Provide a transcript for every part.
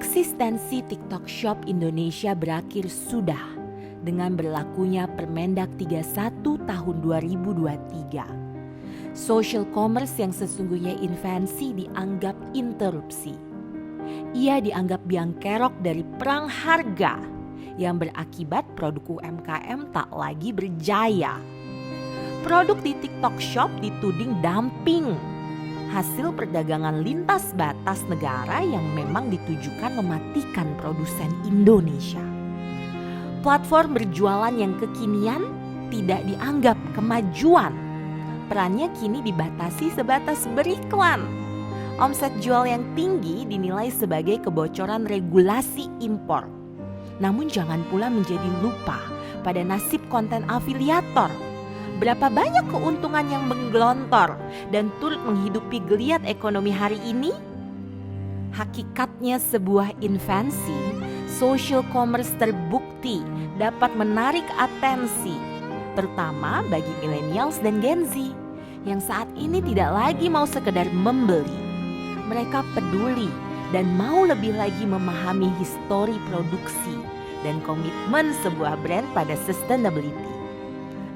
Eksistensi TikTok Shop Indonesia berakhir sudah dengan berlakunya Permendak 31 tahun 2023. Social commerce yang sesungguhnya invensi dianggap interupsi. Ia dianggap biang kerok dari perang harga yang berakibat produk UMKM tak lagi berjaya. Produk di TikTok Shop dituding dumping, hasil perdagangan lintas batas negara yang memang ditujukan mematikan produsen Indonesia. Platform berjualan yang kekinian tidak dianggap kemajuan. Perannya kini dibatasi sebatas beriklan. Omset jual yang tinggi dinilai sebagai kebocoran regulasi impor. Namun jangan pula menjadi lupa pada nasib konten afiliator. Berapa banyak keuntungan yang menggelontor dan turut menghidupi geliat ekonomi hari ini? Hakikatnya sebuah invensi, social commerce terbukti dapat menarik atensi, terutama bagi millennials dan Gen Z yang saat ini tidak lagi mau sekedar membeli. Mereka peduli dan mau lebih lagi memahami histori produksi dan komitmen sebuah brand pada sustainability.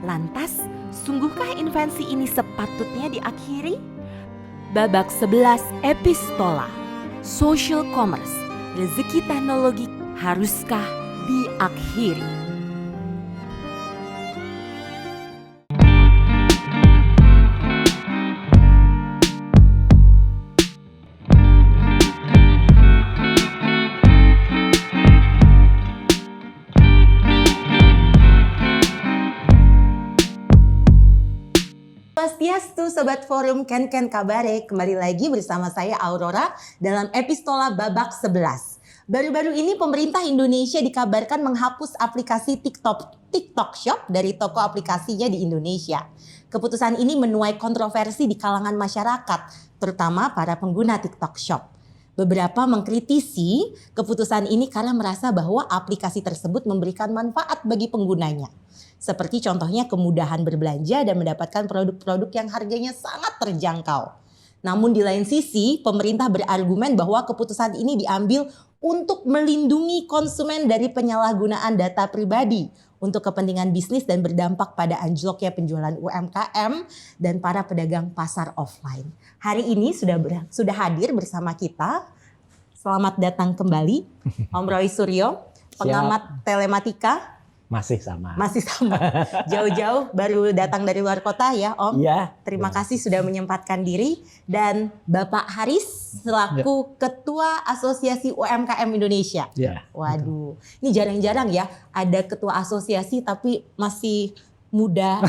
Lantas, sungguhkah invensi ini sepatutnya diakhiri? Babak 11 Epistola, Social Commerce, Rezeki Teknologi haruskah diakhiri? Swastiastu Sobat Forum Ken Kabare, kembali lagi bersama saya Aurora dalam Epistola babak 11. Baru-baru ini pemerintah Indonesia dikabarkan menghapus aplikasi TikTok Shop dari toko aplikasinya di Indonesia. Keputusan ini menuai kontroversi di kalangan masyarakat, terutama para pengguna TikTok Shop. Beberapa mengkritisi keputusan ini karena merasa bahwa aplikasi tersebut memberikan manfaat bagi penggunanya. Seperti contohnya kemudahan berbelanja dan mendapatkan produk-produk yang harganya sangat terjangkau. Namun di lain sisi, pemerintah berargumen bahwa keputusan ini diambil untuk melindungi konsumen dari penyalahgunaan data pribadi untuk kepentingan bisnis dan berdampak pada anjloknya penjualan UMKM dan para pedagang pasar offline. Hari ini sudah hadir bersama kita. Selamat datang kembali Om Roy Suryo, pengamat telematika. Masih sama. Jauh-jauh baru datang dari luar kota ya Om. Iya. Terima kasih sudah menyempatkan diri. Dan Bapak Haris selaku Ketua Asosiasi UMKM Indonesia. Ya. Waduh, ini jarang-jarang ya ada ketua asosiasi tapi masih muda,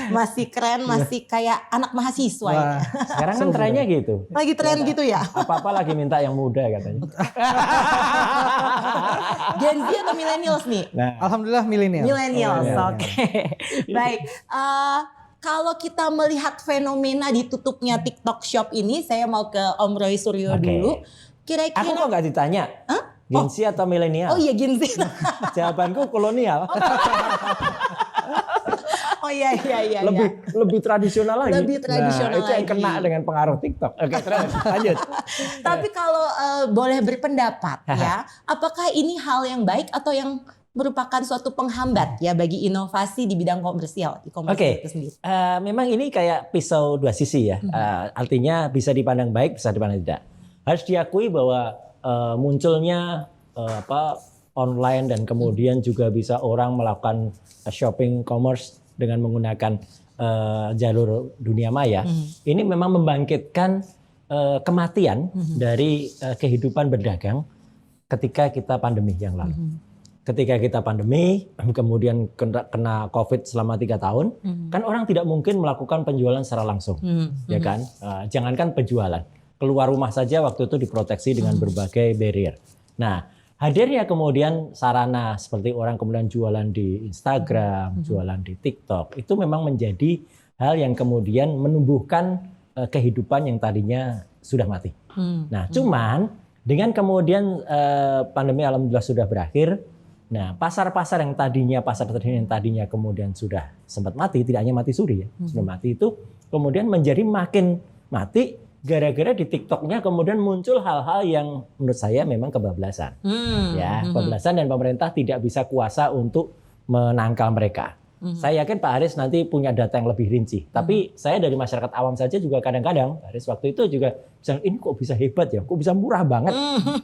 masih keren, masih kayak anak mahasiswa. Wah, sekarang kan trennya gitu. Lagi tren gitu ya? Apa-apa lagi minta yang muda katanya. Gen Z atau millennials nih? Nah, Alhamdulillah milenial. Millennials, Oh, oke. Baik, kalau kita melihat fenomena ditutupnya TikTok Shop ini, saya mau ke Om Roy Suryo Oke. dulu. Kira-kira aku kok nggak ditanya? Hah? Gen Z atau milenial? Oh iya Gen Z. Jawabanku kolonial. Oh iya. Lebih tradisional lagi. Lebih tradisional itu yang lagi. kena dengan pengaruh TikTok. Oke, terus lanjut. Tapi kalau boleh berpendapat ya, apakah ini hal yang baik atau yang merupakan suatu penghambat ya bagi inovasi di bidang komersial, e-commerce itu sendiri? Memang ini kayak pisau dua sisi ya. Artinya bisa dipandang baik, bisa dipandang tidak. Harus diakui bahwa munculnya online dan kemudian juga bisa orang melakukan shopping commerce dengan menggunakan jalur dunia maya. Ini memang membangkitkan kematian dari kehidupan berdagang ketika kita pandemi yang lalu. Ketika kita pandemi, kemudian kena COVID selama 3 tahun, kan orang tidak mungkin melakukan penjualan secara langsung, ya kan? Jangankan penjualan, keluar rumah saja waktu itu diproteksi dengan berbagai barrier. Nah, hadirnya kemudian sarana seperti orang kemudian jualan di Instagram, jualan di TikTok, itu memang menjadi hal yang kemudian menumbuhkan kehidupan yang tadinya sudah mati. Nah, cuman dengan kemudian pandemi alhamdulillah sudah berakhir, nah pasar-pasar yang tadinya kemudian sudah sempat mati, tidak hanya mati suri ya, sudah mati itu kemudian menjadi makin mati gara-gara di TikToknya kemudian muncul hal-hal yang menurut saya memang kebablasan. Kebablasan dan pemerintah tidak bisa kuasa untuk menangkal mereka. Saya yakin Pak Haris nanti punya data yang lebih rinci. Tapi saya dari masyarakat awam saja juga kadang-kadang, Pak Haris waktu itu juga bilang, ini kok bisa hebat ya, kok bisa murah banget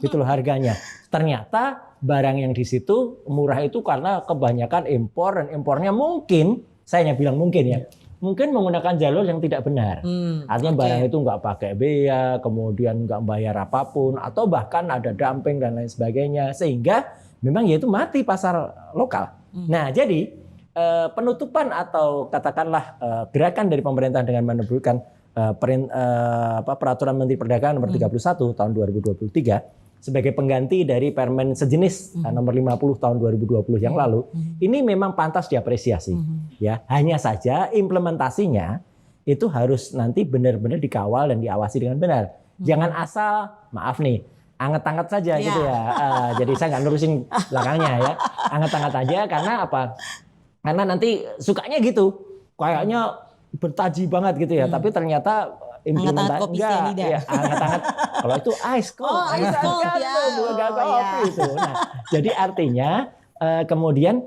gitu loh harganya. Ternyata barang yang di situ murah itu karena kebanyakan impor, dan impornya mungkin, saya hanya bilang mungkin ya, mungkin menggunakan jalur yang tidak benar. Artinya barang itu nggak pakai bea, kemudian nggak bayar apapun, atau bahkan ada dumping dan lain sebagainya, sehingga memang ya itu mati pasar lokal. Nah jadi penutupan atau katakanlah gerakan dari pemerintah dengan menerbitkan peraturan Menteri Perdagangan nomor 31 tahun 2023 sebagai pengganti dari permen sejenis nomor 50 tahun 2020 yang lalu, ini memang pantas diapresiasi. Ya, hanya saja implementasinya itu harus nanti benar-benar dikawal dan diawasi dengan benar. Jangan asal, maaf nih, anget-anget saja gitu ya. Jadi saya nggak nerusin belakangnya ya. Anget-anget aja karena apa? Karena nanti sukanya gitu, kayaknya bertaji banget gitu ya, tapi ternyata implementasi enggak, ya, hangat-hangat. Kalau itu ice cold, ice cold ya. Kopi itu. Nah, jadi artinya kemudian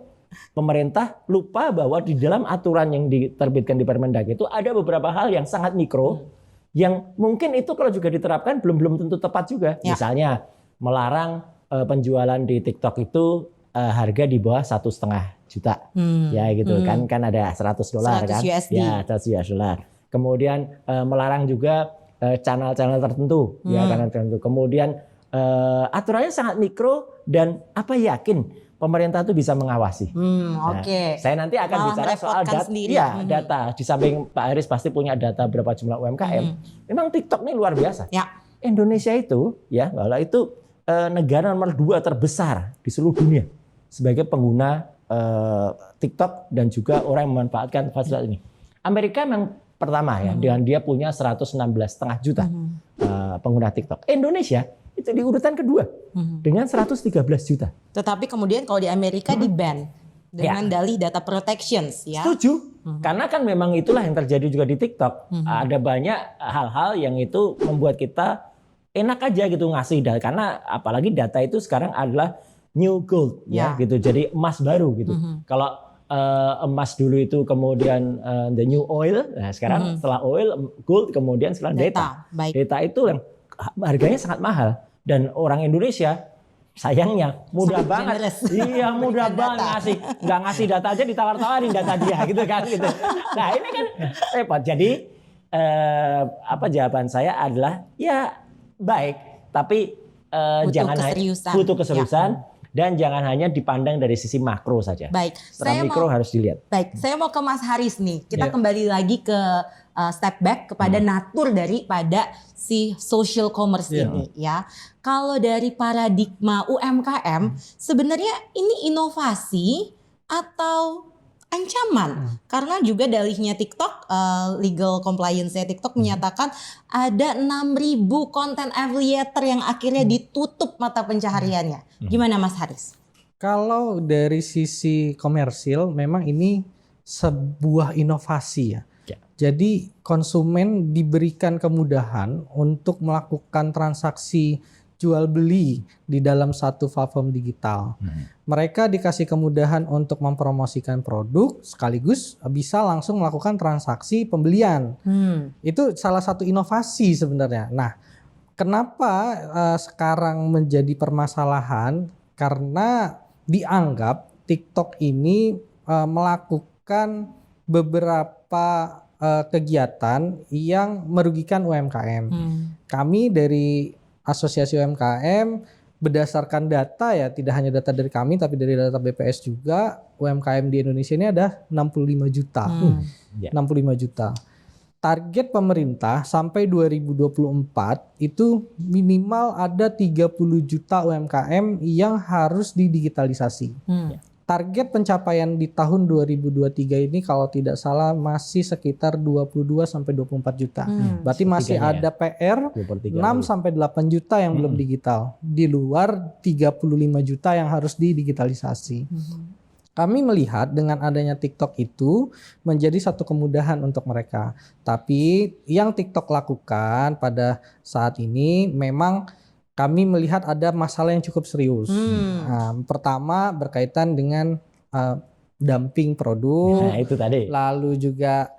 pemerintah lupa bahwa di dalam aturan yang diterbitkan di Permendag itu ada beberapa hal yang sangat mikro, yang mungkin itu kalau juga diterapkan belum tentu tepat juga. Misalnya melarang penjualan di TikTok itu harga di bawah 1,5 juta, ya gitu kan ada $100 kan, USD. ya $100 USD. Kemudian melarang juga channel-channel tertentu, ya channel tertentu. Kemudian aturannya sangat mikro dan apa yakin pemerintah itu bisa mengawasi. Oke. Saya nanti akan bicara soal data. Di samping Pak Haris pasti punya data berapa jumlah UMKM. Memang TikTok ini luar biasa. Ya. Indonesia itu, ya, walau itu negara nomor 2 terbesar di seluruh dunia sebagai pengguna TikTok dan juga orang yang memanfaatkan fasilitas ini. Amerika memang pertama ya, dengan dia punya 116,5 juta pengguna TikTok. Indonesia itu di urutan kedua dengan 113 juta. Tetapi kemudian kalau di Amerika di-ban dengan dalih data protections ya. Setuju. Karena kan memang itulah yang terjadi juga di TikTok. Ada banyak hal-hal yang itu membuat kita enak aja gitu ngasih data, karena apalagi data itu sekarang adalah new gold ya gitu, jadi emas baru gitu. Kalau emas dulu itu kemudian the new oil, nah sekarang setelah oil gold, kemudian sekarang data. Data itu yang harganya sangat mahal dan orang Indonesia sayangnya mudah sangat banget, iya mudah banget nggak ngasih data aja ditawar-tawarin data dia gitu kan gitu. Nah ini kan repot. Jadi apa jawaban saya adalah ya baik, tapi jangan butuh keseriusan. Dan jangan hanya dipandang dari sisi makro saja. Baik, secara mikro harus dilihat. Baik, saya mau ke Mas Haris nih. Kita kembali lagi ke step back kepada natur daripada si social commerce ini ya. Kalau dari paradigma UMKM, sebenarnya ini inovasi atau ancaman? Karena juga dalihnya TikTok, legal compliance-nya TikTok menyatakan ada 6.000 content affiliator yang akhirnya ditutup mata pencahariannya. Gimana Mas Haris? Kalau dari sisi komersil memang ini sebuah inovasi ya. Jadi konsumen diberikan kemudahan untuk melakukan transaksi jual beli di dalam satu platform digital. Mereka dikasih kemudahan untuk mempromosikan produk sekaligus bisa langsung melakukan transaksi pembelian. Itu salah satu inovasi sebenarnya. Nah, kenapa sekarang menjadi permasalahan? Karena dianggap TikTok ini melakukan beberapa kegiatan yang merugikan UMKM. Kami dari Asosiasi UMKM berdasarkan data ya, tidak hanya data dari kami tapi dari data BPS juga, UMKM di Indonesia ini ada 65 juta. 65 juta. Target pemerintah sampai 2024 itu minimal ada 30 juta UMKM yang harus didigitalisasi. Target pencapaian di tahun 2023 ini kalau tidak salah masih sekitar 22 sampai 24 juta. Berarti masih ada PR 6 sampai 8 juta yang belum digital. Di luar 35 juta yang harus didigitalisasi. Kami melihat dengan adanya TikTok itu menjadi satu kemudahan untuk mereka. Tapi yang TikTok lakukan pada saat ini memang kami melihat ada masalah yang cukup serius. Pertama berkaitan dengan dumping produk, Nah, itu tadi. lalu juga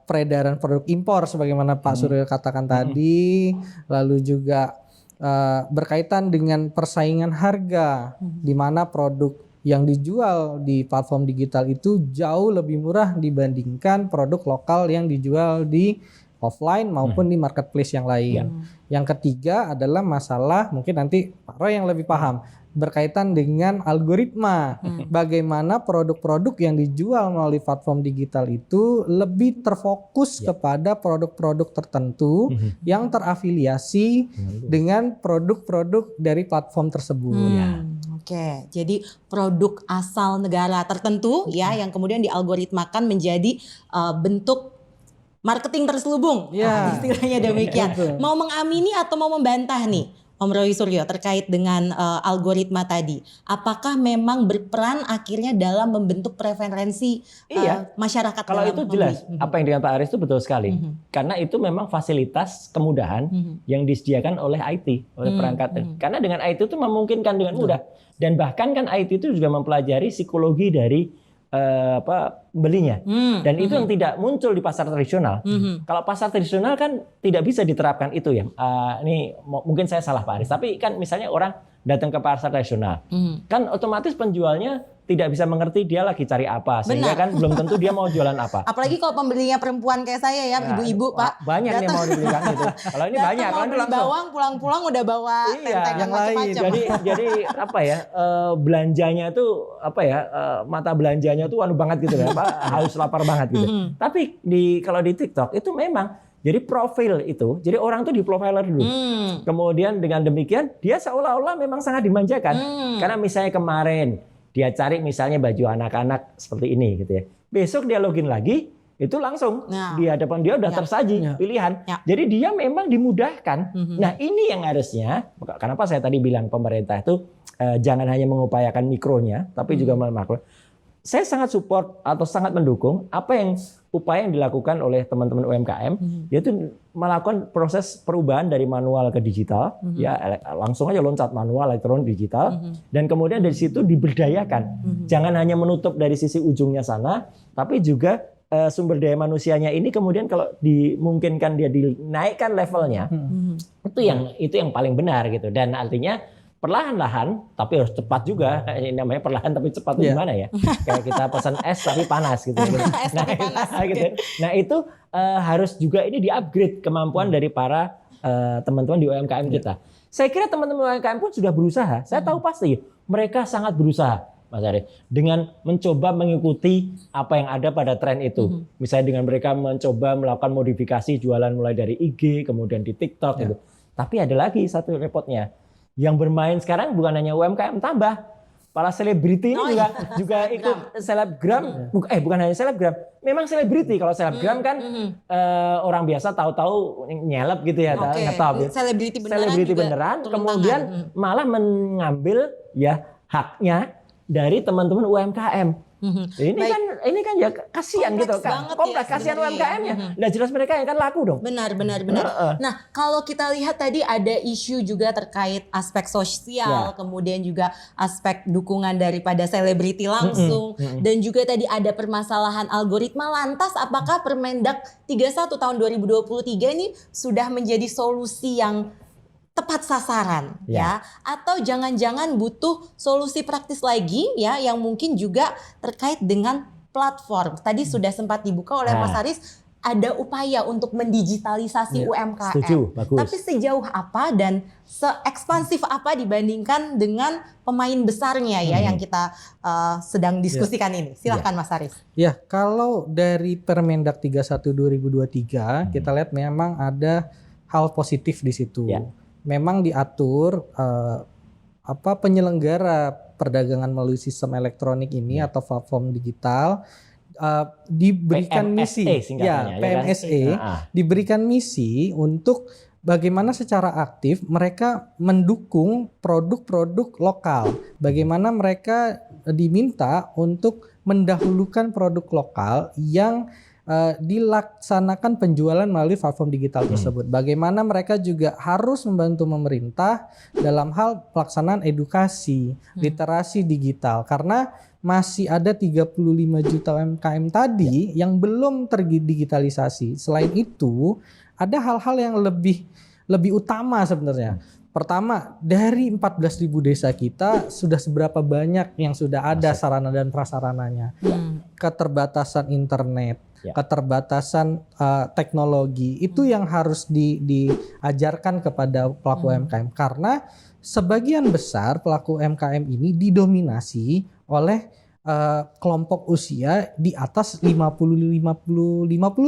peredaran produk impor sebagaimana Pak Suryo katakan tadi, lalu juga berkaitan dengan persaingan harga, di mana produk yang dijual di platform digital itu jauh lebih murah dibandingkan produk lokal yang dijual di offline maupun di marketplace yang lain. Yang ketiga adalah masalah, mungkin nanti Pak Roy yang lebih paham, berkaitan dengan algoritma. Bagaimana produk-produk yang dijual melalui platform digital itu lebih terfokus kepada produk-produk tertentu yang terafiliasi dengan produk-produk dari platform tersebut. Oke, jadi produk asal negara tertentu ya yang kemudian dialgoritmakan menjadi bentuk marketing terselubung. Ya. Istilahnya demikian. Mau mengamini atau mau membantah nih Om Roy Suryo terkait dengan algoritma tadi. Apakah memang berperan akhirnya dalam membentuk preferensi masyarakat? Kalau itu jelas, apa yang dengan Pak Aris itu betul sekali. Karena itu memang fasilitas kemudahan yang disediakan oleh IT, oleh perangkat. Karena dengan IT itu memungkinkan dengan mudah. Dan bahkan kan IT itu juga mempelajari psikologi dari belinya. Dan itu yang tidak muncul di pasar tradisional. Kalau pasar tradisional kan tidak bisa diterapkan itu ya. Ini mungkin saya salah Pak Aris, tapi kan misalnya orang datang ke pasar tradisional, kan otomatis penjualnya tidak bisa mengerti dia lagi cari apa, sehingga kan belum tentu dia mau jualan apa. Apalagi kalau pembelinya perempuan kayak saya ya, ibu-ibu Pak. Banyak yang mau dibelikan gitu. Kalau ini banyak, kalau beli bawang pulang-pulang udah bawa tentengan macam-macam. Jadi apa ya, belanjanya tuh apa ya, mata belanjanya tuh anu banget gitu ya, haus lapar banget gitu. Tapi kalau di TikTok itu memang jadi profil itu, jadi orang tuh di profiler dulu. Kemudian dengan demikian dia seolah-olah memang sangat dimanjakan. Karena misalnya kemarin dia cari misalnya baju anak-anak seperti ini gitu ya. Besok dia login lagi, itu langsung di hadapan dia udah tersaji pilihan. Jadi dia memang dimudahkan. Nah ini yang harusnya, kenapa saya tadi bilang pemerintah itu jangan hanya mengupayakan mikronya, tapi juga makro. Saya sangat support atau sangat mendukung apa yang upaya yang dilakukan oleh teman-teman UMKM, yaitu melakukan proses perubahan dari manual ke digital, ya langsung aja loncat manual elektronik digital, dan kemudian dari situ diberdayakan. Jangan hanya menutup dari sisi ujungnya sana, tapi juga sumber daya manusianya ini kemudian kalau dimungkinkan dia dinaikkan levelnya, itu yang paling benar gitu. Dan artinya perlahan-lahan, tapi harus cepat juga. Ini namanya perlahan tapi cepat itu gimana ya? Kayak kita pesan es tapi panas gitu. Nah itu harus juga ini di-upgrade kemampuan dari para teman-teman di UMKM kita. Saya kira teman-teman UMKM pun sudah berusaha. Saya tahu pasti mereka sangat berusaha, Mas Arief, dengan mencoba mengikuti apa yang ada pada tren itu. Misalnya dengan mereka mencoba melakukan modifikasi jualan mulai dari IG, kemudian di TikTok gitu. Tapi ada lagi satu repotnya. Yang bermain sekarang bukan hanya UMKM tambah, para selebriti ini juga ikut selebgram, bukan hanya selebgram, memang selebriti. Kalau selebgram kan orang biasa tahu-tahu nyeleb gitu ya, ngetop. Selebriti beneran, kemudian malah mengambil ya haknya dari teman-teman UMKM. Ini kan ya kasihan gitu, kompleks kasihan UMKM-nya. Nah jelas mereka yang kan laku dong. Benar. Nah kalau kita lihat tadi ada isu juga terkait aspek sosial, kemudian juga aspek dukungan daripada selebriti langsung, dan juga tadi ada permasalahan algoritma. Lantas apakah Permendak 31 tahun 2023 ini sudah menjadi solusi yang tepat sasaran ya, atau jangan-jangan butuh solusi praktis lagi ya yang mungkin juga terkait dengan platform. Tadi sudah sempat dibuka oleh Mas Haris, ada upaya untuk mendigitalisasi UMKM. Setuju, bagus. Tapi sejauh apa dan seekspansif apa dibandingkan dengan pemain besarnya ya yang kita sedang diskusikan ini. Silahkan Mas Haris. Ya, kalau dari Permendak 31 2023 kita lihat memang ada hal positif di situ. Memang diatur penyelenggara perdagangan melalui sistem elektronik ini atau platform digital diberikan misi, PMSE, diberikan misi untuk bagaimana secara aktif mereka mendukung produk-produk lokal. Bagaimana mereka diminta untuk mendahulukan produk lokal yang dilaksanakan penjualan melalui platform digital tersebut. Bagaimana mereka juga harus membantu pemerintah dalam hal pelaksanaan edukasi, literasi digital. Karena masih ada 35 juta UMKM tadi yang belum terdigitalisasi. Selain itu, ada hal-hal yang lebih utama sebenarnya. Pertama, dari 14.000 desa kita sudah seberapa banyak yang sudah ada sarana dan prasarananya. Keterbatasan internet, keterbatasan teknologi, itu yang harus diajarkan kepada pelaku UMKM. Karena sebagian besar pelaku UMKM ini didominasi oleh kelompok usia di atas 50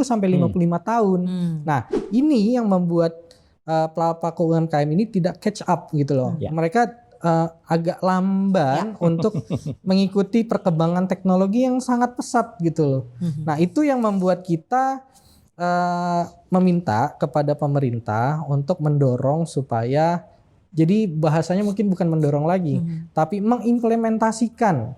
sampai 55 tahun. Nah, ini yang membuat pelaku UMKM ini tidak catch up gitu loh. Mereka agak lamban untuk mengikuti perkembangan teknologi yang sangat pesat gitu loh. Nah, itu yang membuat kita meminta kepada pemerintah untuk mendorong supaya, jadi bahasanya mungkin bukan mendorong lagi, tapi mengimplementasikan.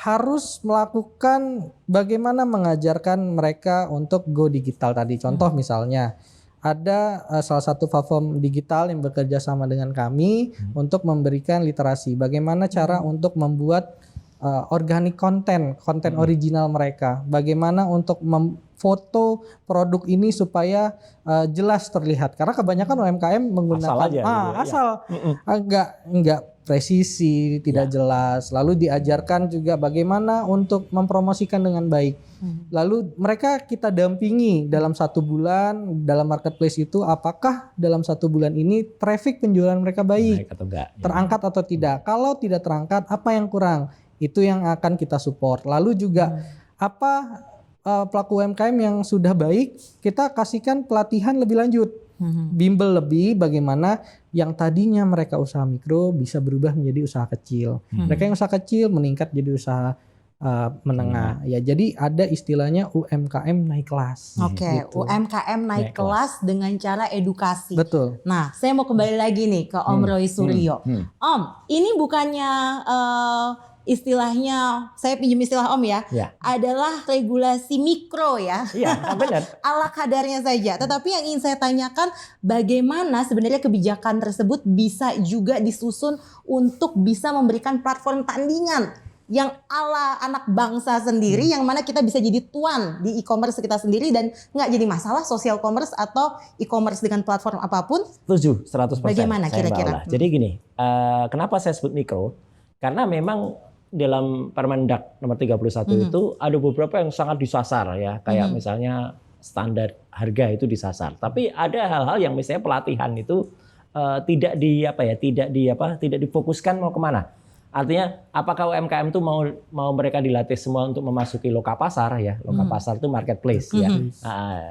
Harus melakukan bagaimana mengajarkan mereka untuk go digital tadi. Contoh misalnya ada salah satu platform digital yang bekerja sama dengan kami untuk memberikan literasi. Bagaimana cara untuk membuat organic konten original mereka. Bagaimana untuk memfoto produk ini supaya jelas terlihat. Karena kebanyakan UMKM menggunakan asal enggak presisi, tidak jelas. Lalu diajarkan juga bagaimana untuk mempromosikan dengan baik. Lalu mereka kita dampingi dalam 1 bulan dalam marketplace itu, apakah dalam 1 bulan ini traffic penjualan mereka baik atau enggak, terangkat atau tidak. Kalau tidak terangkat, apa yang kurang? Itu yang akan kita support. Lalu juga apa pelaku UMKM yang sudah baik, kita kasihkan pelatihan lebih lanjut. Bimbel lebih bagaimana yang tadinya mereka usaha mikro bisa berubah menjadi usaha kecil. Mereka yang usaha kecil meningkat jadi usaha menengah. Ya, jadi ada istilahnya UMKM naik kelas. Gitu. UMKM naik kelas dengan cara edukasi. Betul. Nah, saya mau kembali lagi nih ke Om Roy Suryo. Om, ini bukannya istilahnya, saya pinjam istilah Om ya, adalah regulasi mikro ya. Iya, benar. Ala kadarnya saja. Tetapi yang ingin saya tanyakan, bagaimana sebenarnya kebijakan tersebut bisa juga disusun untuk bisa memberikan platform tandingan yang ala anak bangsa sendiri, yang mana kita bisa jadi tuan di e-commerce kita sendiri dan nggak jadi masalah social commerce atau e-commerce dengan platform apapun. Setuju, 100%. Bagaimana kira-kira? Jadi gini, kenapa saya sebut mikro? Karena memang dalam Permendak nomor 31 itu ada beberapa yang sangat disasar ya, kayak misalnya standar harga itu disasar. Tapi ada hal-hal yang misalnya pelatihan itu tidak difokuskan mau kemana. Artinya apakah UMKM itu mau mereka dilatih semua untuk memasuki loka pasar ya, loka pasar itu marketplace ya,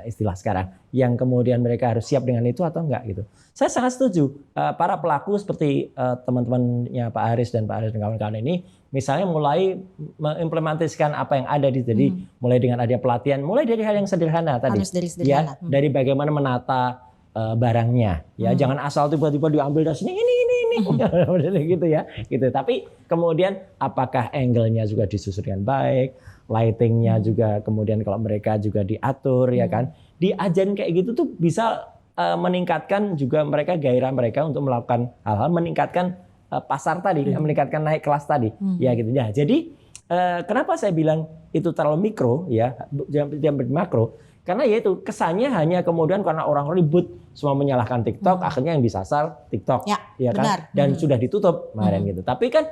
istilah sekarang, yang kemudian mereka harus siap dengan itu atau enggak gitu. Saya sangat setuju para pelaku seperti teman-temannya Pak Haris dan kawan-kawan ini, misalnya mulai mengimplementasikan apa yang ada jadi mulai dengan ada pelatihan, mulai dari hal yang sederhana tadi, harus dari sederhana. Ya, dari bagaimana menata barangnya, ya jangan asal tiba-tiba diambil dari sini ini gitu ya, gitu. Tapi kemudian apakah angle-nya juga disusun dengan baik, lighting-nya juga kemudian kalau mereka juga diatur ya kan, diajarin kayak gitu tuh bisa meningkatkan juga mereka gairah mereka untuk melakukan hal-hal meningkatkan pasar tadi, meningkatkan naik kelas tadi, ya gitu ya. Jadi kenapa saya bilang itu terlalu mikro ya, jangan makro? Karena ya itu kesannya hanya kemudian karena orang ribut semua menyalahkan TikTok, akhirnya yang disasar TikTok, ya kan? Benar. Dan sudah ditutup kemarin gitu. Tapi kan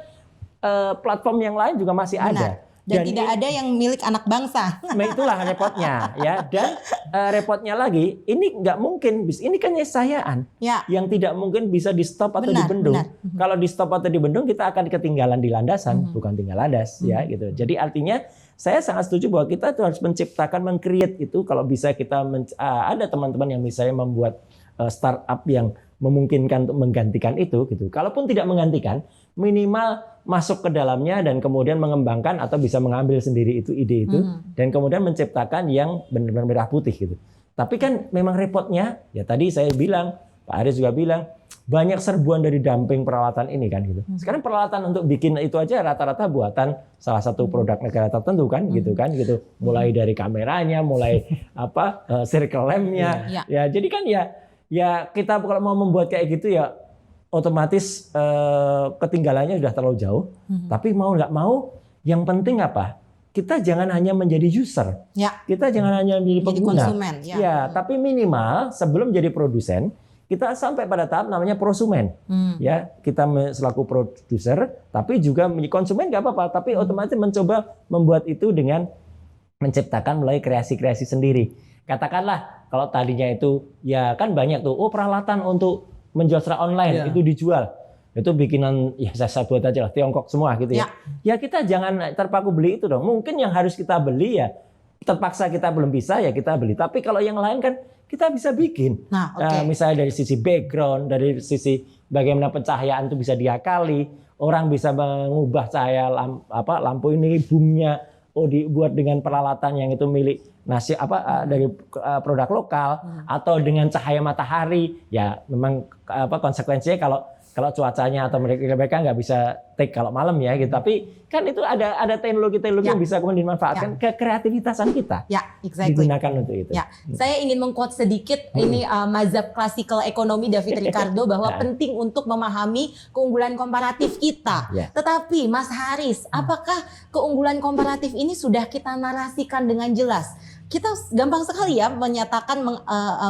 platform yang lain juga masih ada. Dan tidak ada yang milik anak bangsa. Itulah repotnya, ya. Dan repotnya lagi, ini nggak mungkin, ini kan nyesayaan yang tidak mungkin bisa di stop atau dibendung. Kalau di stop atau dibendung, kita akan ketinggalan di landasan, bukan tinggal landas, ya gitu. Jadi artinya saya sangat setuju bahwa kita tuh harus menciptakan, meng-create itu. Kalau bisa kita ada teman-teman yang misalnya membuat startup yang memungkinkan untuk menggantikan itu, gitu. Kalaupun tidak menggantikan, minimal masuk ke dalamnya dan kemudian mengembangkan atau bisa mengambil sendiri itu ide itu dan kemudian menciptakan yang benar-benar merah putih gitu. Tapi kan memang repotnya, ya tadi saya bilang, Pak Aris juga bilang, banyak serbuan dari dumping peralatan ini kan gitu. Sekarang peralatan untuk bikin itu aja rata-rata buatan salah satu produk negara tertentu kan gitu kan gitu. Mulai dari kameranya, mulai circle lamp-nya. Ya jadi kan ya kita kalau mau membuat kayak gitu ya otomatis ketinggalannya sudah terlalu jauh. Tapi mau nggak mau, yang penting apa? Kita jangan hanya menjadi user. Kita jangan hanya menjadi pengguna. Konsumen. Tapi minimal sebelum jadi produsen, kita sampai pada tahap namanya prosumen. Ya, kita selaku produser, tapi juga konsumen nggak apa-apa. Tapi otomatis mencoba membuat itu dengan menciptakan melalui kreasi-kreasi sendiri. Katakanlah kalau tadinya itu ya kan banyak tuh, peralatan untuk menjual secara online itu dijual. Itu bikinan ya saya buat aja lah Tiongkok semua gitu ya. Ya kita jangan terpaku beli itu dong. Mungkin yang harus kita beli ya terpaksa kita belum bisa ya kita beli. Tapi kalau yang lain kan kita bisa bikin. Misalnya dari sisi background, dari sisi bagaimana pencahayaan itu bisa diakali, orang bisa mengubah cahaya lampu ini boomnya dibuat dengan peralatan yang itu milik dari produk lokal atau dengan cahaya matahari. Ya memang konsekuensinya kalau cuacanya atau mereka nggak bisa take kalau malam ya gitu. Tapi kan itu ada teknologi-teknologi yang bisa kemudian dimanfaatkan ke kreativitasan kita. Digunakan untuk itu. Saya ingin meng-quote sedikit ini mazhab klasikal ekonomi David Ricardo bahwa penting untuk memahami keunggulan komparatif kita. Tetapi Mas Haris, apakah keunggulan komparatif ini sudah kita narasikan dengan jelas? Kita gampang sekali ya menyatakan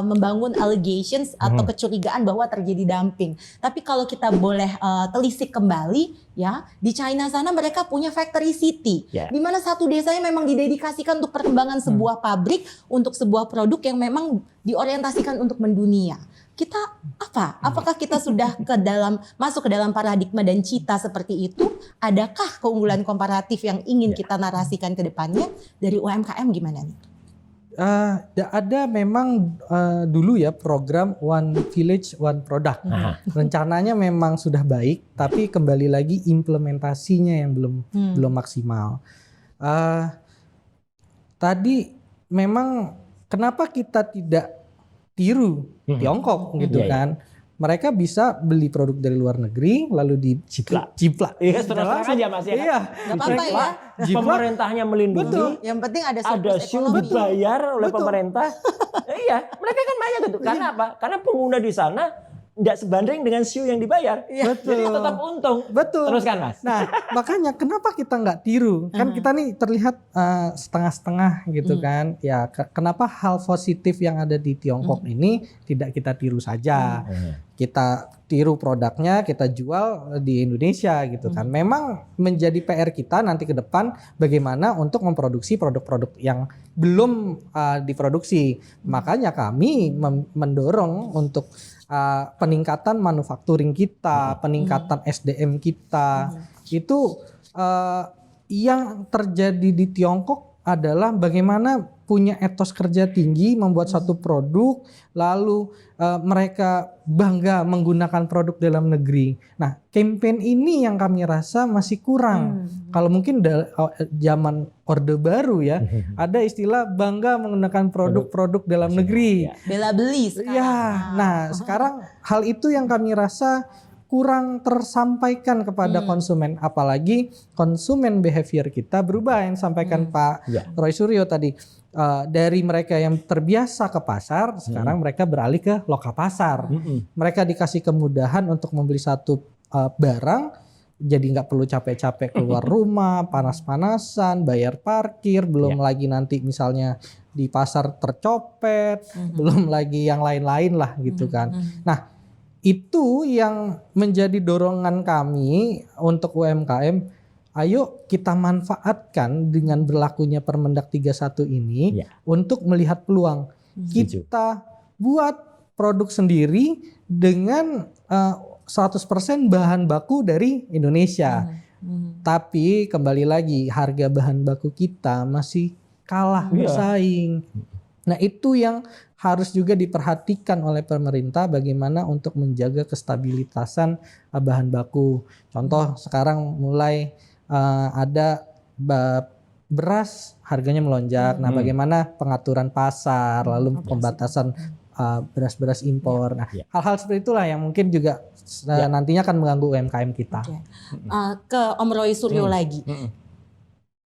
membangun allegations atau kecurigaan bahwa terjadi dumping. Tapi kalau kita boleh telisik kembali ya, di China sana mereka punya factory city di mana satu desanya memang didedikasikan untuk perkembangan sebuah pabrik untuk sebuah produk yang memang diorientasikan untuk mendunia. Kita apakah kita sudah masuk ke dalam paradigma dan cita seperti itu? Adakah keunggulan komparatif yang ingin kita narasikan ke depannya dari UMKM gimana nih? Ada memang dulu ya program One Village One Product. Rencananya memang sudah baik, tapi kembali lagi implementasinya yang belum maksimal. Tadi memang kenapa kita tidak tiru Tiongkok gitu kan? Mereka bisa beli produk dari luar negeri lalu dijiplak. Terus aja Mas ya. Nggak apa-apa ya. Pemerintahnya melindungi. Betul. Yang penting ada ekonomi. Dibayar oleh pemerintah. Mereka kan banyak gitu. Karena apa? Karena pengguna di sana tidak sebanding dengan shoe yang dibayar. Jadi tetap untung. Teruskan Mas. Nah makanya kenapa kita nggak tiru? Kan kita nih terlihat setengah-setengah gitu kan. Ya kenapa hal positif yang ada di Tiongkok ini tidak kita tiru saja. Kita tiru produknya, kita jual di Indonesia gitu kan. Memang menjadi PR kita nanti ke depan bagaimana untuk memproduksi produk-produk yang belum diproduksi. Makanya kami mendorong untuk peningkatan manufacturing kita, peningkatan SDM kita. Itu yang terjadi di Tiongkok adalah bagaimana punya etos kerja tinggi, membuat satu produk, lalu mereka bangga menggunakan produk dalam negeri. Nah, campaign ini yang kami rasa masih kurang. Kalau mungkin zaman Orde Baru ya, ada istilah bangga menggunakan produk-produk dalam negeri. Bela beli sekarang. Nah sekarang hal itu yang kami rasa kurang tersampaikan kepada konsumen, apalagi konsumen behavior kita berubah yang disampaikan Pak Roy Suryo tadi. Dari mereka yang terbiasa ke pasar, sekarang mereka beralih ke lokal pasar. Mereka dikasih kemudahan untuk membeli satu barang, jadi nggak perlu capek-capek keluar rumah, panas-panasan, bayar parkir, belum lagi nanti misalnya di pasar tercopet, belum lagi yang lain-lain lah gitu kan. Nah itu yang menjadi dorongan kami untuk UMKM. Ayo kita manfaatkan dengan berlakunya Permendak 31 ini untuk melihat peluang. Kita buat produk sendiri dengan 100% bahan baku dari Indonesia. Tapi kembali lagi harga bahan baku kita masih kalah bersaing. Nah itu yang harus juga diperhatikan oleh pemerintah bagaimana untuk menjaga kestabilitasan bahan baku. Contoh sekarang mulai ada beras harganya melonjak. Nah, bagaimana pengaturan pasar, lalu pembatasan beras-beras impor. Nah, hal-hal seperti itulah yang mungkin juga nantinya akan mengganggu UMKM kita. Ke Om Roy Suryo lagi.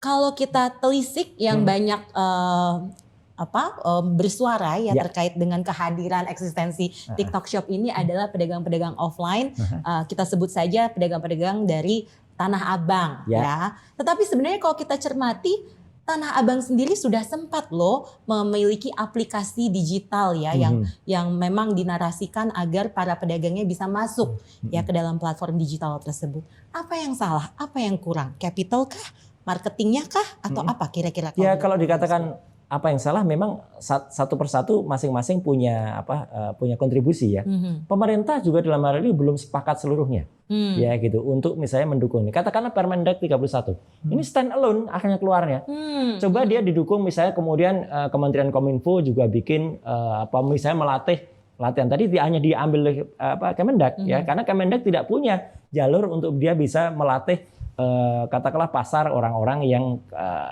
Kalau kita telisik yang banyak bersuara ya terkait dengan kehadiran eksistensi TikTok Shop ini adalah pedagang-pedagang offline. Kita sebut saja pedagang-pedagang dari Tanah Abang ya. Tetapi sebenarnya kalau kita cermati, Tanah Abang sendiri sudah sempat loh memiliki aplikasi digital ya yang memang dinarasikan agar para pedagangnya bisa masuk ya ke dalam platform digital tersebut. Apa yang salah? Apa yang kurang? Capital kah? Marketingnya kah? Atau apa kira-kira? Ya kalau dikatakan apa yang salah, memang satu persatu masing-masing punya punya kontribusi ya. Pemerintah juga dalam hal ini belum sepakat seluruhnya. Ya gitu untuk misalnya mendukung ini. Katakanlah Permendag 31. Ini stand alone akhirnya keluarnya. Coba dia didukung misalnya kemudian Kementerian Kominfo juga bikin misalnya latihan tadi hanya diambil oleh Kemendag ya, karena Kemendag tidak punya jalur untuk dia bisa melatih katakanlah pasar orang-orang yang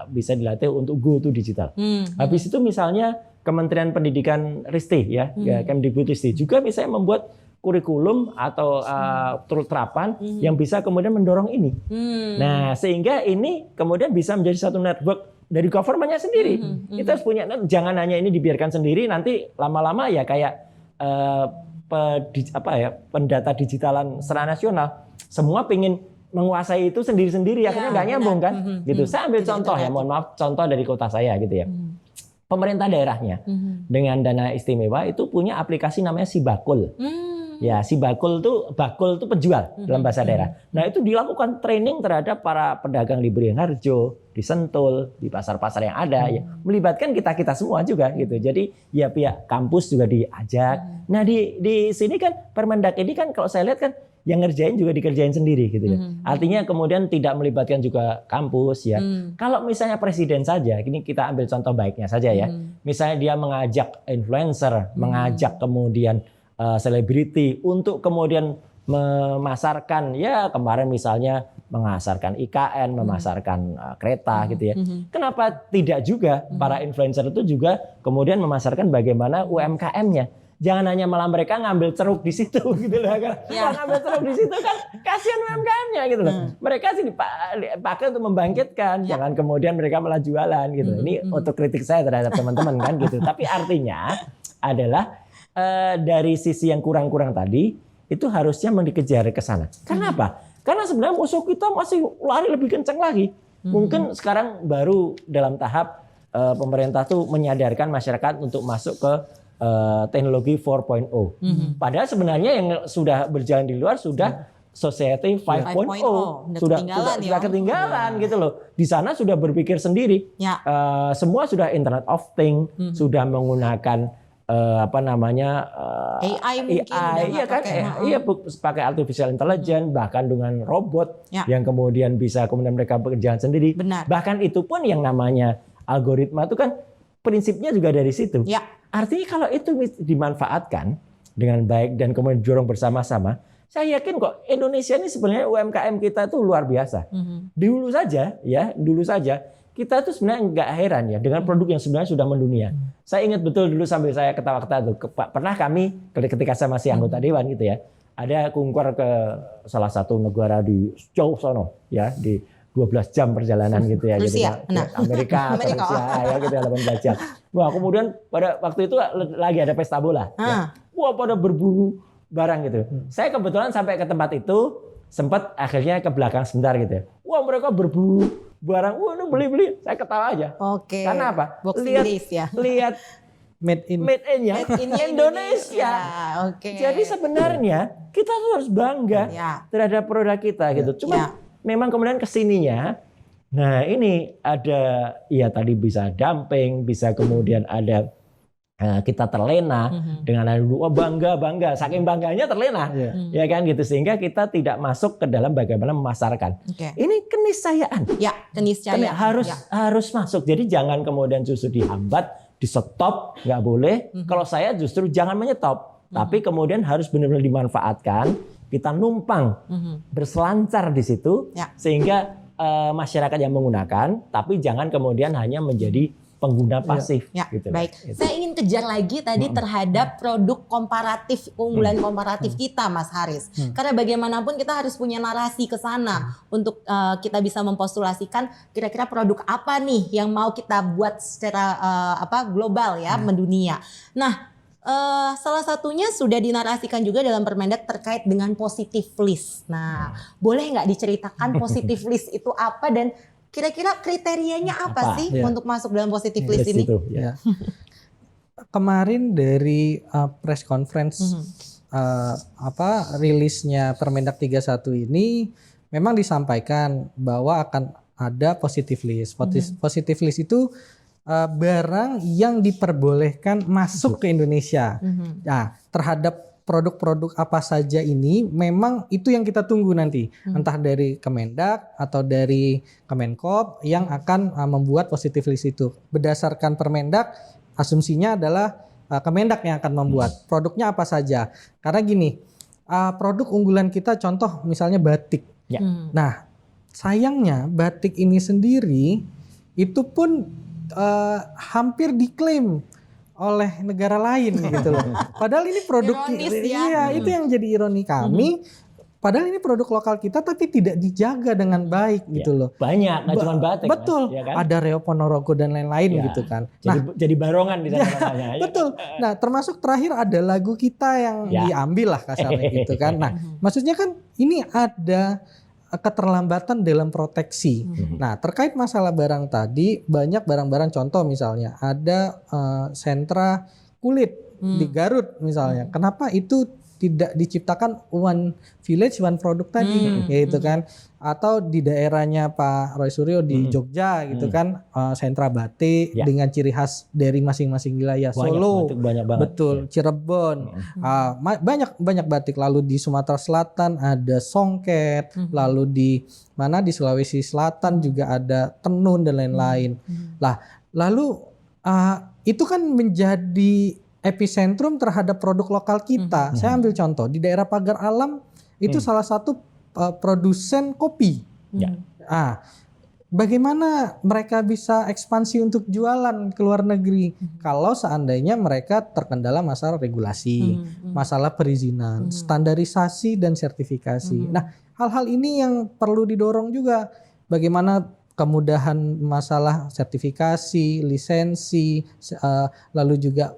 bisa dilatih untuk go to digital. Habis itu misalnya Kementerian Pendidikan Ristek ya, Kemdikbudristek juga misalnya membuat kurikulum atau terapan yang bisa kemudian mendorong ini. Nah, sehingga ini kemudian bisa menjadi satu network dari government-nya sendiri. Kita harus punya, jangan hanya ini dibiarkan sendiri, nanti lama-lama ya kayak pendata digitalan secara nasional, semua pengen menguasai itu sendiri-sendiri, akhirnya nggak nyambung kan, gitu. Saya ambil contoh ya, mohon maaf, contoh dari kota saya gitu ya. Pemerintah daerahnya dengan dana istimewa itu punya aplikasi namanya Sibakul. Ya, Sibakul itu penjual dalam bahasa daerah. Nah, itu dilakukan training terhadap para pedagang di Beringharjo, di Sentul, di pasar-pasar yang ada, ya, melibatkan kita semua juga gitu. Jadi ya pihak kampus juga diajak. Nah, di sini kan Permendag ini kan kalau saya lihat kan yang ngerjain juga dikerjain sendiri gitu ya. Artinya kemudian tidak melibatkan juga kampus ya. Kalau misalnya presiden saja, ini kita ambil contoh baiknya saja ya. Misalnya dia mengajak influencer, mengajak kemudian selebriti untuk kemudian memasarkan, ya kemarin misalnya memasarkan IKN, memasarkan kereta gitu ya. Kenapa tidak juga para influencer itu juga kemudian memasarkan bagaimana UMKM-nya? Jangan hanya malah mereka ngambil ceruk di situ gitu loh kan. Kalau ngambil ceruk di situ kan kasihan UMKM-nya gitu loh. Mereka sih dipakai untuk membangkitkan, jangan kemudian mereka malah jualan gitu. Ini otokritik saya terhadap teman-teman kan gitu. Tapi artinya adalah dari sisi yang kurang-kurang tadi itu harusnya dikejar ke sana. Kenapa? Karena sebenarnya musuh kita masih lari lebih kencang lagi. Mungkin sekarang baru dalam tahap pemerintah tuh menyadarkan masyarakat untuk masuk ke teknologi 4.0. Padahal sebenarnya yang sudah berjalan di luar sudah Society 5.0 sudah ketinggalan gitu loh. Di sana sudah berpikir sendiri. Semua sudah Internet of Things, sudah menggunakan AI mungkin iya kan, pakai artificial intelligence, bahkan dengan robot yang kemudian bisa kemudian mereka berjalan sendiri. Bahkan itu pun yang namanya algoritma itu kan prinsipnya juga dari situ. Artinya kalau itu dimanfaatkan dengan baik dan kemudian dorong bersama-sama, saya yakin kok Indonesia ini sebenarnya UMKM kita itu luar biasa. Dulu saja kita tuh sebenarnya nggak heran ya dengan produk yang sebenarnya sudah mendunia. Saya ingat betul dulu sambil saya ketawa-ketawa tuh, pernah kami ketika saya masih anggota dewan gitu ya, ada kungkur ke salah satu negara di jauh sono ya, di 12 jam perjalanan gitu ya, Rusia, gitu ya. Amerika atau Rusia ya gitu ya, 18 jam. Wah, kemudian pada waktu itu lagi ada pesta bola. Ya. Wah, pada berburu barang gitu. Saya kebetulan sampai ke tempat itu, sempat akhirnya ke belakang sebentar gitu ya. Wah, mereka berburu barang, ini beli-beli. Saya ketawa aja. Karena apa? Lihat made in-nya Indonesia. Jadi sebenarnya kita tuh harus bangga terhadap produk kita gitu. Cuma memang kemudian kesininya, nah ini ada, ya tadi bisa dumping, bisa kemudian ada kita terlena dengan bangga, saking bangganya terlena, ya kan gitu, sehingga kita tidak masuk ke dalam bagaimana memasarkan. Ini keniscayaan, harus masuk. Jadi jangan kemudian justru dihambat, di stop, nggak boleh. Kalau saya justru jangan menyetop, tapi kemudian harus benar-benar dimanfaatkan. Kita numpang berselancar di situ, sehingga masyarakat yang menggunakan, tapi jangan kemudian hanya menjadi pengguna pasif. Ya, gitu. baik. Gitu. Saya ingin kejar lagi tadi terhadap produk komparatif, keunggulan komparatif kita, Mas Haris. Karena bagaimanapun kita harus punya narasi ke sana untuk kita bisa mempostulasikan kira-kira produk apa nih yang mau kita buat secara global ya, mendunia. Nah, salah satunya sudah dinarasikan juga dalam Permendak terkait dengan positive list. Nah, boleh nggak diceritakan positive list itu apa dan kira-kira kriterianya apa sih untuk masuk dalam positive list ini? Itu, ya. Kemarin dari press conference rilisnya Permendak 31 ini memang disampaikan bahwa akan ada positive list. Positive list itu barang yang diperbolehkan masuk ke Indonesia. Nah, terhadap produk-produk apa saja ini memang itu yang kita tunggu nanti, entah dari Kemendak atau dari Kemenkop yang akan membuat positive list itu. Berdasarkan Permendak, asumsinya adalah Kemendak yang akan membuat. Produknya apa saja? Karena gini, produk unggulan kita contoh misalnya batik. Ya. Nah, sayangnya batik ini sendiri itu pun hampir diklaim oleh negara lain gitu loh. Padahal ini produk Ironis ya. Iya, itu yang jadi ironi kami. Padahal ini produk lokal kita tapi tidak dijaga dengan baik gitu loh. Banyak, nggak cuma batik. Betul. Mas, ya kan? Ada Reo Ponorogo dan lain-lain gitu kan. Jadi barongan di sana namanya. Ya. Betul. Nah, termasuk terakhir ada lagu kita yang diambil lah kasarnya gitu kan. Nah, maksudnya kan ini ada keterlambatan dalam proteksi. Nah, terkait masalah barang tadi, banyak barang-barang contoh misalnya ada sentra kulit di Garut misalnya. Kenapa itu tidak diciptakan one village one product tadi gitu kan? Atau di daerahnya Pak Roy Suryo di Jogja gitu kan, sentra batik dengan ciri khas dari masing-masing wilayah. Solo, banyak banget. Betul, Cirebon, banyak batik. Lalu di Sumatera Selatan ada songket, lalu di Sulawesi Selatan juga ada tenun dan lain-lain. Lalu itu kan menjadi epicentrum terhadap produk lokal kita. Saya ambil contoh di daerah Pagar Alam itu salah satu produsen kopi. Bagaimana mereka bisa ekspansi untuk jualan ke luar negeri kalau seandainya mereka terkendala masalah regulasi, masalah perizinan, standarisasi dan sertifikasi. Nah, hal-hal ini yang perlu didorong juga. Bagaimana kemudahan masalah sertifikasi, lisensi, lalu juga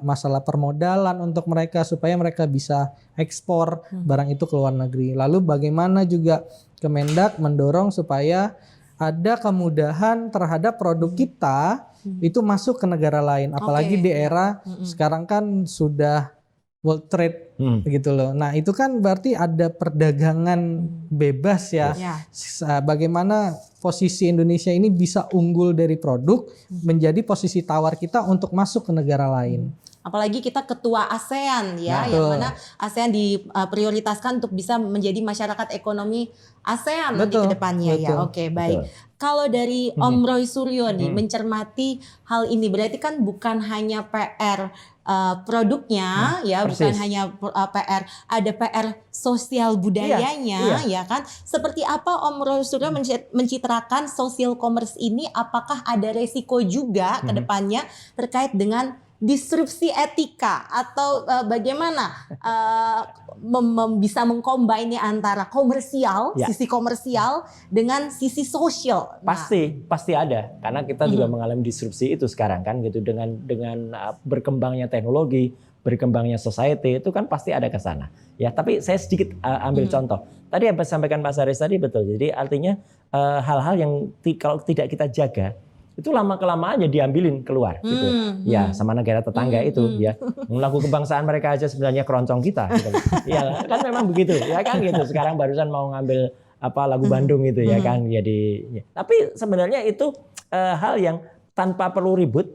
masalah permodalan untuk mereka supaya mereka bisa ekspor barang itu ke luar negeri. Lalu bagaimana juga Kemendak mendorong supaya ada kemudahan terhadap produk kita itu masuk ke negara lain. Apalagi di era sekarang kan sudah World Trade gitu loh. Nah, itu kan berarti ada perdagangan bebas ya. Bagaimana posisi Indonesia ini bisa unggul dari produk menjadi posisi tawar kita untuk masuk ke negara lain. Apalagi kita ketua ASEAN ya, yang mana ASEAN diprioritaskan untuk bisa menjadi masyarakat ekonomi ASEAN nanti ke depannya ya. Oke, baik. Kalau dari Om Roy Suryo nih mencermati hal ini, berarti kan bukan hanya PR produknya ya, bukan hanya PR, ada PR sosial budayanya ya kan. Seperti apa Om Roy Suryo mencitrakan social commerce ini, apakah ada resiko juga ke depannya terkait dengan disrupsi etika atau bagaimana bisa mengcombine antara komersial, sisi komersial dengan sisi sosial. Pasti ada, karena kita juga mengalami disrupsi itu sekarang kan gitu, dengan berkembangnya teknologi, berkembangnya society itu kan pasti ada ke sana. Ya, tapi saya sedikit ambil contoh. Tadi yang disampaikan Pak Haris tadi betul. Jadi artinya hal-hal yang kalau tidak kita jaga itu lama-kelamaan aja diambilin keluar gitu. Ya, sama negara tetangga itu ya. Lagu kebangsaan mereka aja sebenarnya keroncong kita gitu. Ya, kan memang begitu. Ya kan gitu. Sekarang barusan mau ngambil lagu Bandung itu ya kan. Jadi ya. Tapi sebenarnya itu hal yang tanpa perlu ribut.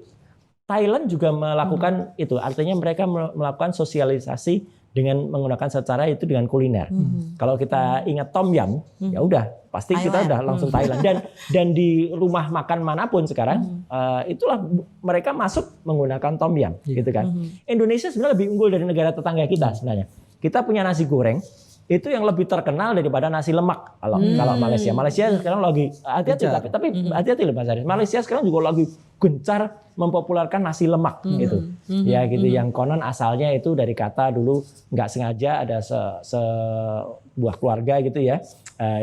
Thailand juga melakukan itu. Artinya mereka melakukan sosialisasi dengan menggunakan secara itu dengan kuliner. Kalau kita ingat Tom Yum, ya udah pasti Thailand. Kita udah langsung Thailand dan di rumah makan manapun sekarang itulah mereka masuk menggunakan Tom Yum gitu kan. Indonesia sebenarnya lebih unggul dari negara tetangga kita sebenarnya. Kita punya nasi goreng itu yang lebih terkenal daripada nasi lemak kalau Malaysia. Malaysia sekarang lagi hati-hati tapi hati-hati loh Mas Haris. Malaysia sekarang juga lagi gencar mempopulerkan nasi lemak gitu. Ya gitu yang konon asalnya itu dari kata dulu nggak sengaja ada sebuah keluarga gitu ya.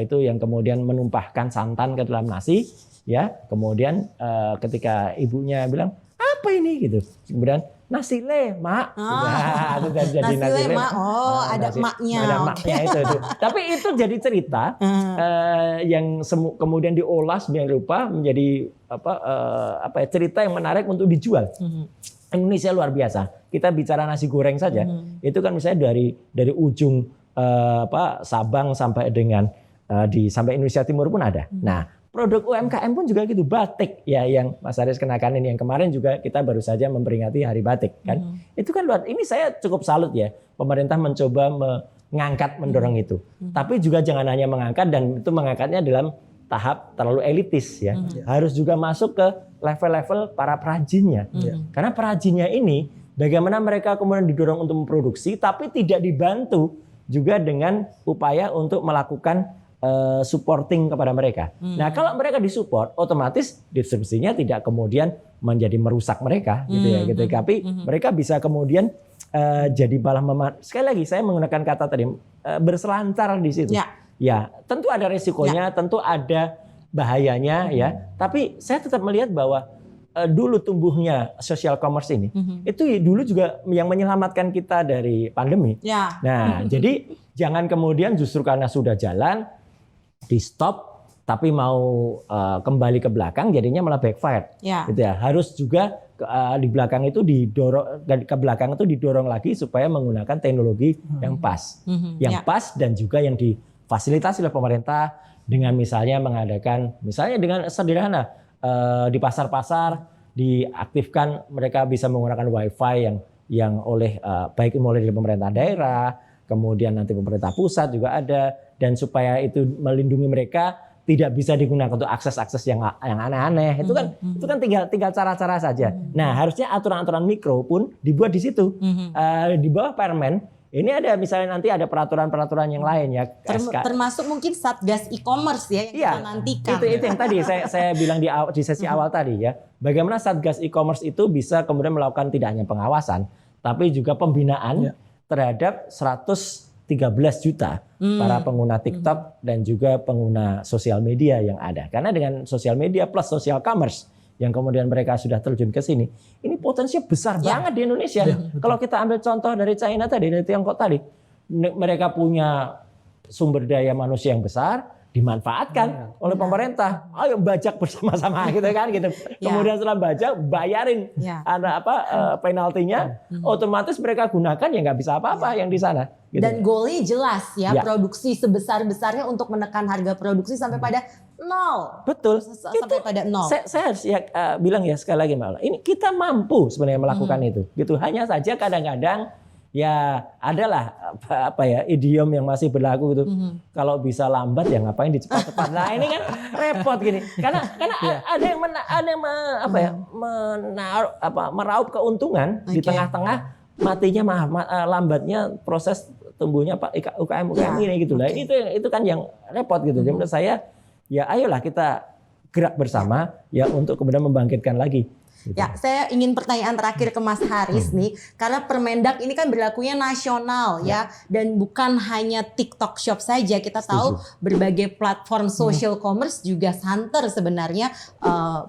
Itu yang kemudian menumpahkan santan ke dalam nasi ya. Kemudian ketika ibunya bilang, "Apa ini?" gitu. Kemudian nasi le, mak. Nah, itu jadi nasi le, mak. Oh, ada maknya. Ada maknya itu. Tapi itu jadi cerita yang kemudian diolah sedemikian rupa menjadi cerita yang menarik untuk dijual. Indonesia luar biasa. Kita bicara nasi goreng saja, itu kan misalnya dari ujung Sabang sampai dengan sampai Indonesia Timur pun ada. Nah, produk UMKM pun juga gitu, batik ya yang Mas Haris kenakan ini yang kemarin juga kita baru saja memperingati Hari Batik kan. Itu kan luar. Ini saya cukup salut ya, pemerintah mencoba mendorong itu. Tapi juga jangan hanya mengangkat dan itu mengangkatnya dalam tahap terlalu elitis ya. Harus juga masuk ke level-level para perajinnya. Karena perajinnya ini bagaimana mereka kemudian didorong untuk memproduksi tapi tidak dibantu juga dengan upaya untuk melakukan supporting kepada mereka. Nah, kalau mereka disupport, otomatis distribusinya tidak kemudian menjadi merusak mereka, gitu ya. Gitu. Tapi mereka bisa kemudian jadi malah sekali lagi saya menggunakan kata tadi berselancar di situ. Ya, tentu ada resikonya, tentu ada bahayanya, ya. Tapi saya tetap melihat bahwa dulu tumbuhnya social commerce ini, itu dulu juga yang menyelamatkan kita dari pandemi. Nah, jadi jangan kemudian justru karena sudah jalan di stop tapi mau kembali ke belakang jadinya malah backfire gitu ya. Harus juga di belakang itu didorong, ke belakang itu didorong lagi supaya menggunakan teknologi yang pas. Yang pas dan juga yang difasilitasi oleh pemerintah dengan misalnya mengadakan misalnya dengan sederhana di pasar-pasar diaktifkan mereka bisa menggunakan wifi yang oleh baik mulai dari pemerintah daerah, kemudian nanti pemerintah pusat juga ada, dan supaya itu melindungi mereka tidak bisa digunakan untuk akses-akses yang aneh-aneh. Itu kan tinggal cara-cara saja. Nah, harusnya aturan-aturan mikro pun dibuat di situ. Di bawah Permen ini ada misalnya nanti ada peraturan-peraturan yang lain ya. Termasuk mungkin Satgas e-commerce ya yang kita nantikan. Itu yang tadi saya bilang di sesi awal tadi ya. Bagaimana Satgas e-commerce itu bisa kemudian melakukan tidak hanya pengawasan tapi juga pembinaan terhadap 113 juta para pengguna TikTok dan juga pengguna sosial media yang ada. Karena dengan sosial media plus social commerce yang kemudian mereka sudah terjun ke sini, ini potensinya besar banget di Indonesia. Kalau kita ambil contoh dari China tadi, dari Tiongkok tadi, mereka punya sumber daya manusia yang besar, dimanfaatkan oleh pemerintah. Ayo bajak bersama-sama gitu kan gitu. Kemudian setelah bajak bayarin ada penaltinya, otomatis mereka gunakan ya nggak bisa apa-apa yang di sana. Gitu. Dan goalnya jelas ya, produksi sebesar-besarnya untuk menekan harga produksi sampai pada nol. Betul. Sampai pada nol. Saya harus bilang ya sekali lagi Mbak Ola, ini kita mampu sebenarnya melakukan itu. Gitu. Hanya saja kadang-kadang ya adalah idiom yang masih berlaku gitu. Kalau bisa lambat ya ngapain dicepat-cepat. Nah, ini kan repot gini. Karena ada yang meraup keuntungan di tengah-tengah matinya lambatnya proses tumbuhnya UKM ini gitu lah. Itu kan yang repot gitu. Jadi menurut saya ya ayolah kita gerak bersama ya untuk kemudian membangkitkan lagi. Gitu. Ya, saya ingin pertanyaan terakhir ke Mas Haris nih, karena Permendak ini kan berlakunya nasional ya, dan bukan hanya TikTok Shop saja. Kita tahu berbagai platform social commerce juga santer sebenarnya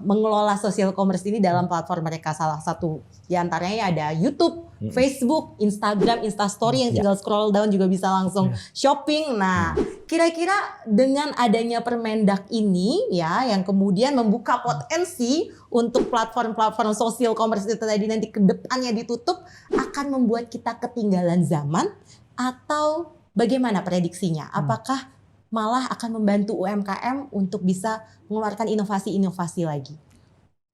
mengelola social commerce ini dalam platform mereka. Salah satu di antaranya ada YouTube, Facebook, Instagram, Instastory yang tinggal scroll down juga bisa langsung shopping. Nah, kira-kira dengan adanya Permendak ini ya, yang kemudian membuka potensi untuk platform-platform social commerce itu tadi nanti ke depannya ditutup, akan membuat kita ketinggalan zaman atau bagaimana prediksinya? Apakah malah akan membantu UMKM untuk bisa mengeluarkan inovasi-inovasi lagi?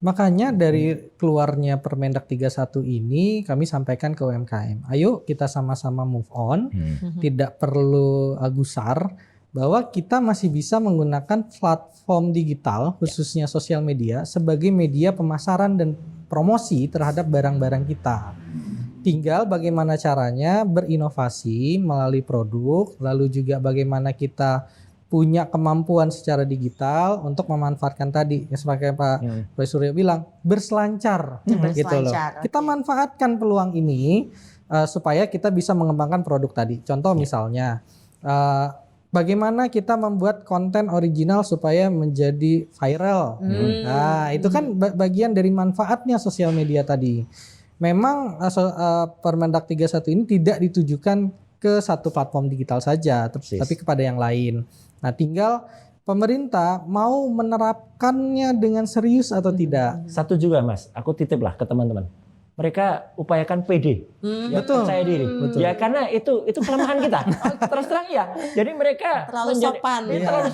Makanya dari keluarnya Permendak 31 ini kami sampaikan ke UMKM. Ayo kita sama-sama move on, tidak perlu gusar, bahwa kita masih bisa menggunakan platform digital khususnya sosial media sebagai media pemasaran dan promosi terhadap barang-barang kita. Tinggal bagaimana caranya berinovasi melalui produk, lalu juga bagaimana kita punya kemampuan secara digital untuk memanfaatkan tadi, ya seperti Pak Roy Suryo bilang, berselancar, gitu loh. Kita manfaatkan peluang ini supaya kita bisa mengembangkan produk tadi. Contoh misalnya, bagaimana kita membuat konten original supaya menjadi viral. Nah, itu kan bagian dari manfaatnya sosial media tadi. Memang Permendag 31 ini tidak ditujukan ke satu platform digital saja, tapi kepada yang lain. Nah, tinggal pemerintah mau menerapkannya dengan serius atau tidak. Satu juga Mas, aku titip lah ke teman-teman. Mereka upayakan PD, ya, percaya diri. Ya karena itu kelemahan kita. Terus terang ya. Jadi mereka terlalu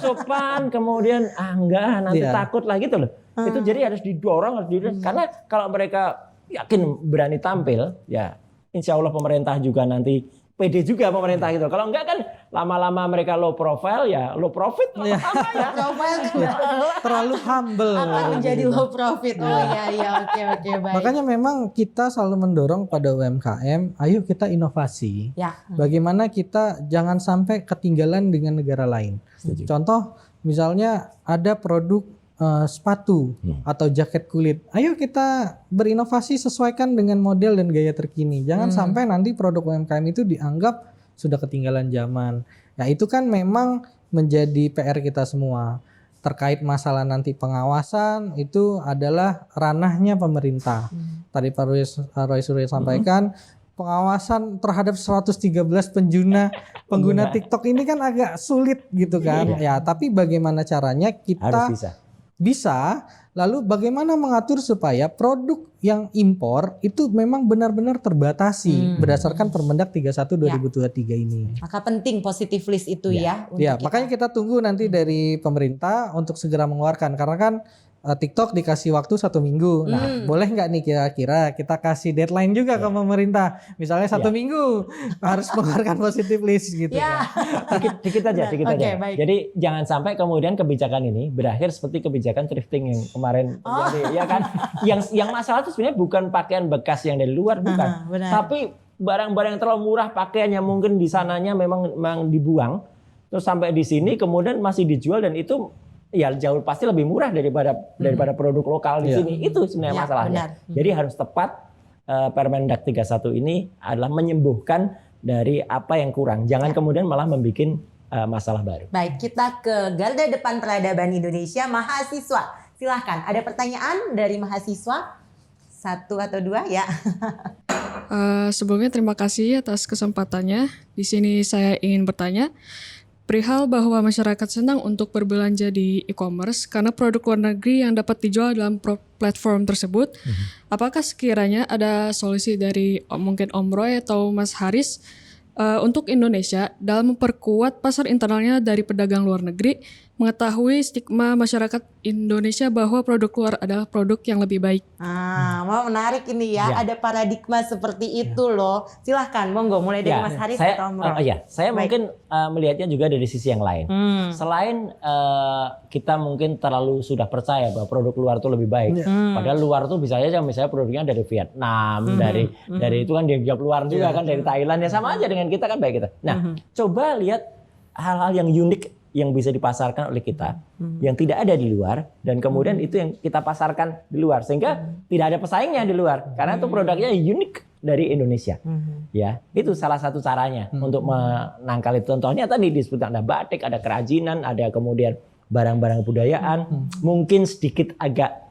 sopan, kemudian enggak nanti takut lah gitu loh. Itu jadi harus didorong, karena kalau mereka yakin berani tampil, ya insya Allah pemerintah juga nanti PD juga pemerintah gitu. Kalau enggak kan lama-lama mereka low profile, ya low profit lama-lama ya. Terlalu humble. Akan menjadi low profit. Oh iya oke baik. Makanya memang kita selalu mendorong pada UMKM, ayo kita inovasi. Ya. Bagaimana kita jangan sampai ketinggalan dengan negara lain. Contoh misalnya ada produk sepatu atau jaket kulit. Ayo kita berinovasi sesuaikan dengan model dan gaya terkini. Jangan sampai nanti produk UMKM itu dianggap sudah ketinggalan zaman. Nah, itu kan memang menjadi PR kita semua. Terkait masalah nanti pengawasan itu adalah ranahnya pemerintah. Tadi Pak Roy Suryo sampaikan pengawasan terhadap 113 pengguna TikTok ini kan agak sulit gitu kan. Ya, tapi bagaimana caranya kita harus bisa, lalu bagaimana mengatur supaya produk yang impor itu memang benar-benar terbatasi berdasarkan Permendag 31 2023 ini. Maka penting positif list itu ya. Ya, makanya kita tunggu nanti dari pemerintah untuk segera mengeluarkan, karena kan TikTok dikasih waktu 1 minggu. Nah, boleh nggak nih kira-kira kita kasih deadline juga ke pemerintah, misalnya 1 minggu harus mengeluarkan positif list gitu kan. Dikit aja. Baik. Jadi jangan sampai kemudian kebijakan ini berakhir seperti kebijakan thrifting yang kemarin terjadi, ya kan? Yang masalah itu sebenarnya bukan pakaian bekas yang dari luar, bukan. Tapi barang-barang yang terlalu murah, pakaian yang mungkin di sananya memang dibuang, terus sampai di sini kemudian masih dijual, dan itu ya jauh pasti lebih murah daripada produk lokal di sini. Itu sebenarnya masalahnya. Jadi harus tepat. Permendag 31 ini adalah menyembuhkan dari apa yang kurang. Jangan kemudian malah membuat masalah baru. Baik, kita ke garda depan peradaban Indonesia, mahasiswa. Silahkan, ada pertanyaan dari mahasiswa? 1 atau 2 ya. Sebelumnya terima kasih atas kesempatannya. Di sini saya ingin bertanya perihal bahwa masyarakat senang untuk berbelanja di e-commerce karena produk luar negeri yang dapat dijual dalam platform tersebut. Apakah sekiranya ada solusi dari mungkin Om Roy atau Mas Haris untuk Indonesia dalam memperkuat pasar internalnya dari pedagang luar negeri, mengetahui stigma masyarakat Indonesia bahwa produk luar adalah produk yang lebih baik? Mau menarik ini ya. Ada paradigma seperti itu loh. Silahkan, monggo mulai dari Mas Haris atau Om Roy. Saya mungkin melihatnya juga dari sisi yang lain. Selain kita mungkin terlalu sudah percaya bahwa produk luar itu lebih baik, padahal luar tuh bisa aja misalnya produknya dari Vietnam, dari itu kan dianggap luar juga kan, dari Thailand, ya sama aja dengan kita kan baik kita. Nah, coba lihat hal-hal yang unik yang bisa dipasarkan oleh kita, yang tidak ada di luar, dan kemudian itu yang kita pasarkan di luar, sehingga tidak ada pesaingnya di luar, karena itu produknya unik dari Indonesia. Ya, itu salah satu caranya untuk menangkal itu. Contohnya tadi disebut ada batik, ada kerajinan, ada kemudian barang-barang kebudayaan, mungkin sedikit agak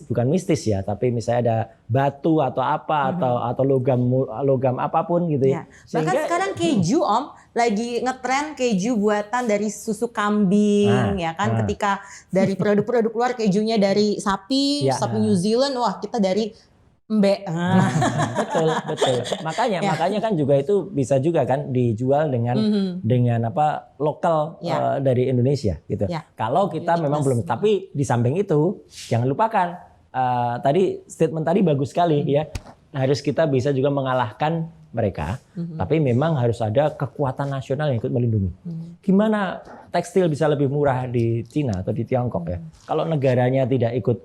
bukan mistis ya, tapi misalnya ada batu atau apa atau logam apapun gitu ya. Bahkan sekarang keju Om lagi ngetren keju buatan dari susu kambing ya kan, ketika dari produk-produk luar kejunya dari sapi New Zealand, wah kita dari embe. Betul. Makanya kan juga itu bisa juga kan dijual dengan apa lokal dari Indonesia gitu. Kalau kita memang belum, tapi di samping itu jangan lupakan tadi statement tadi bagus sekali ya. Harus kita bisa juga mengalahkan mereka, tapi memang harus ada kekuatan nasional yang ikut melindungi. Gimana tekstil bisa lebih murah di Cina atau di Tiongkok ya? Kalau negaranya tidak ikut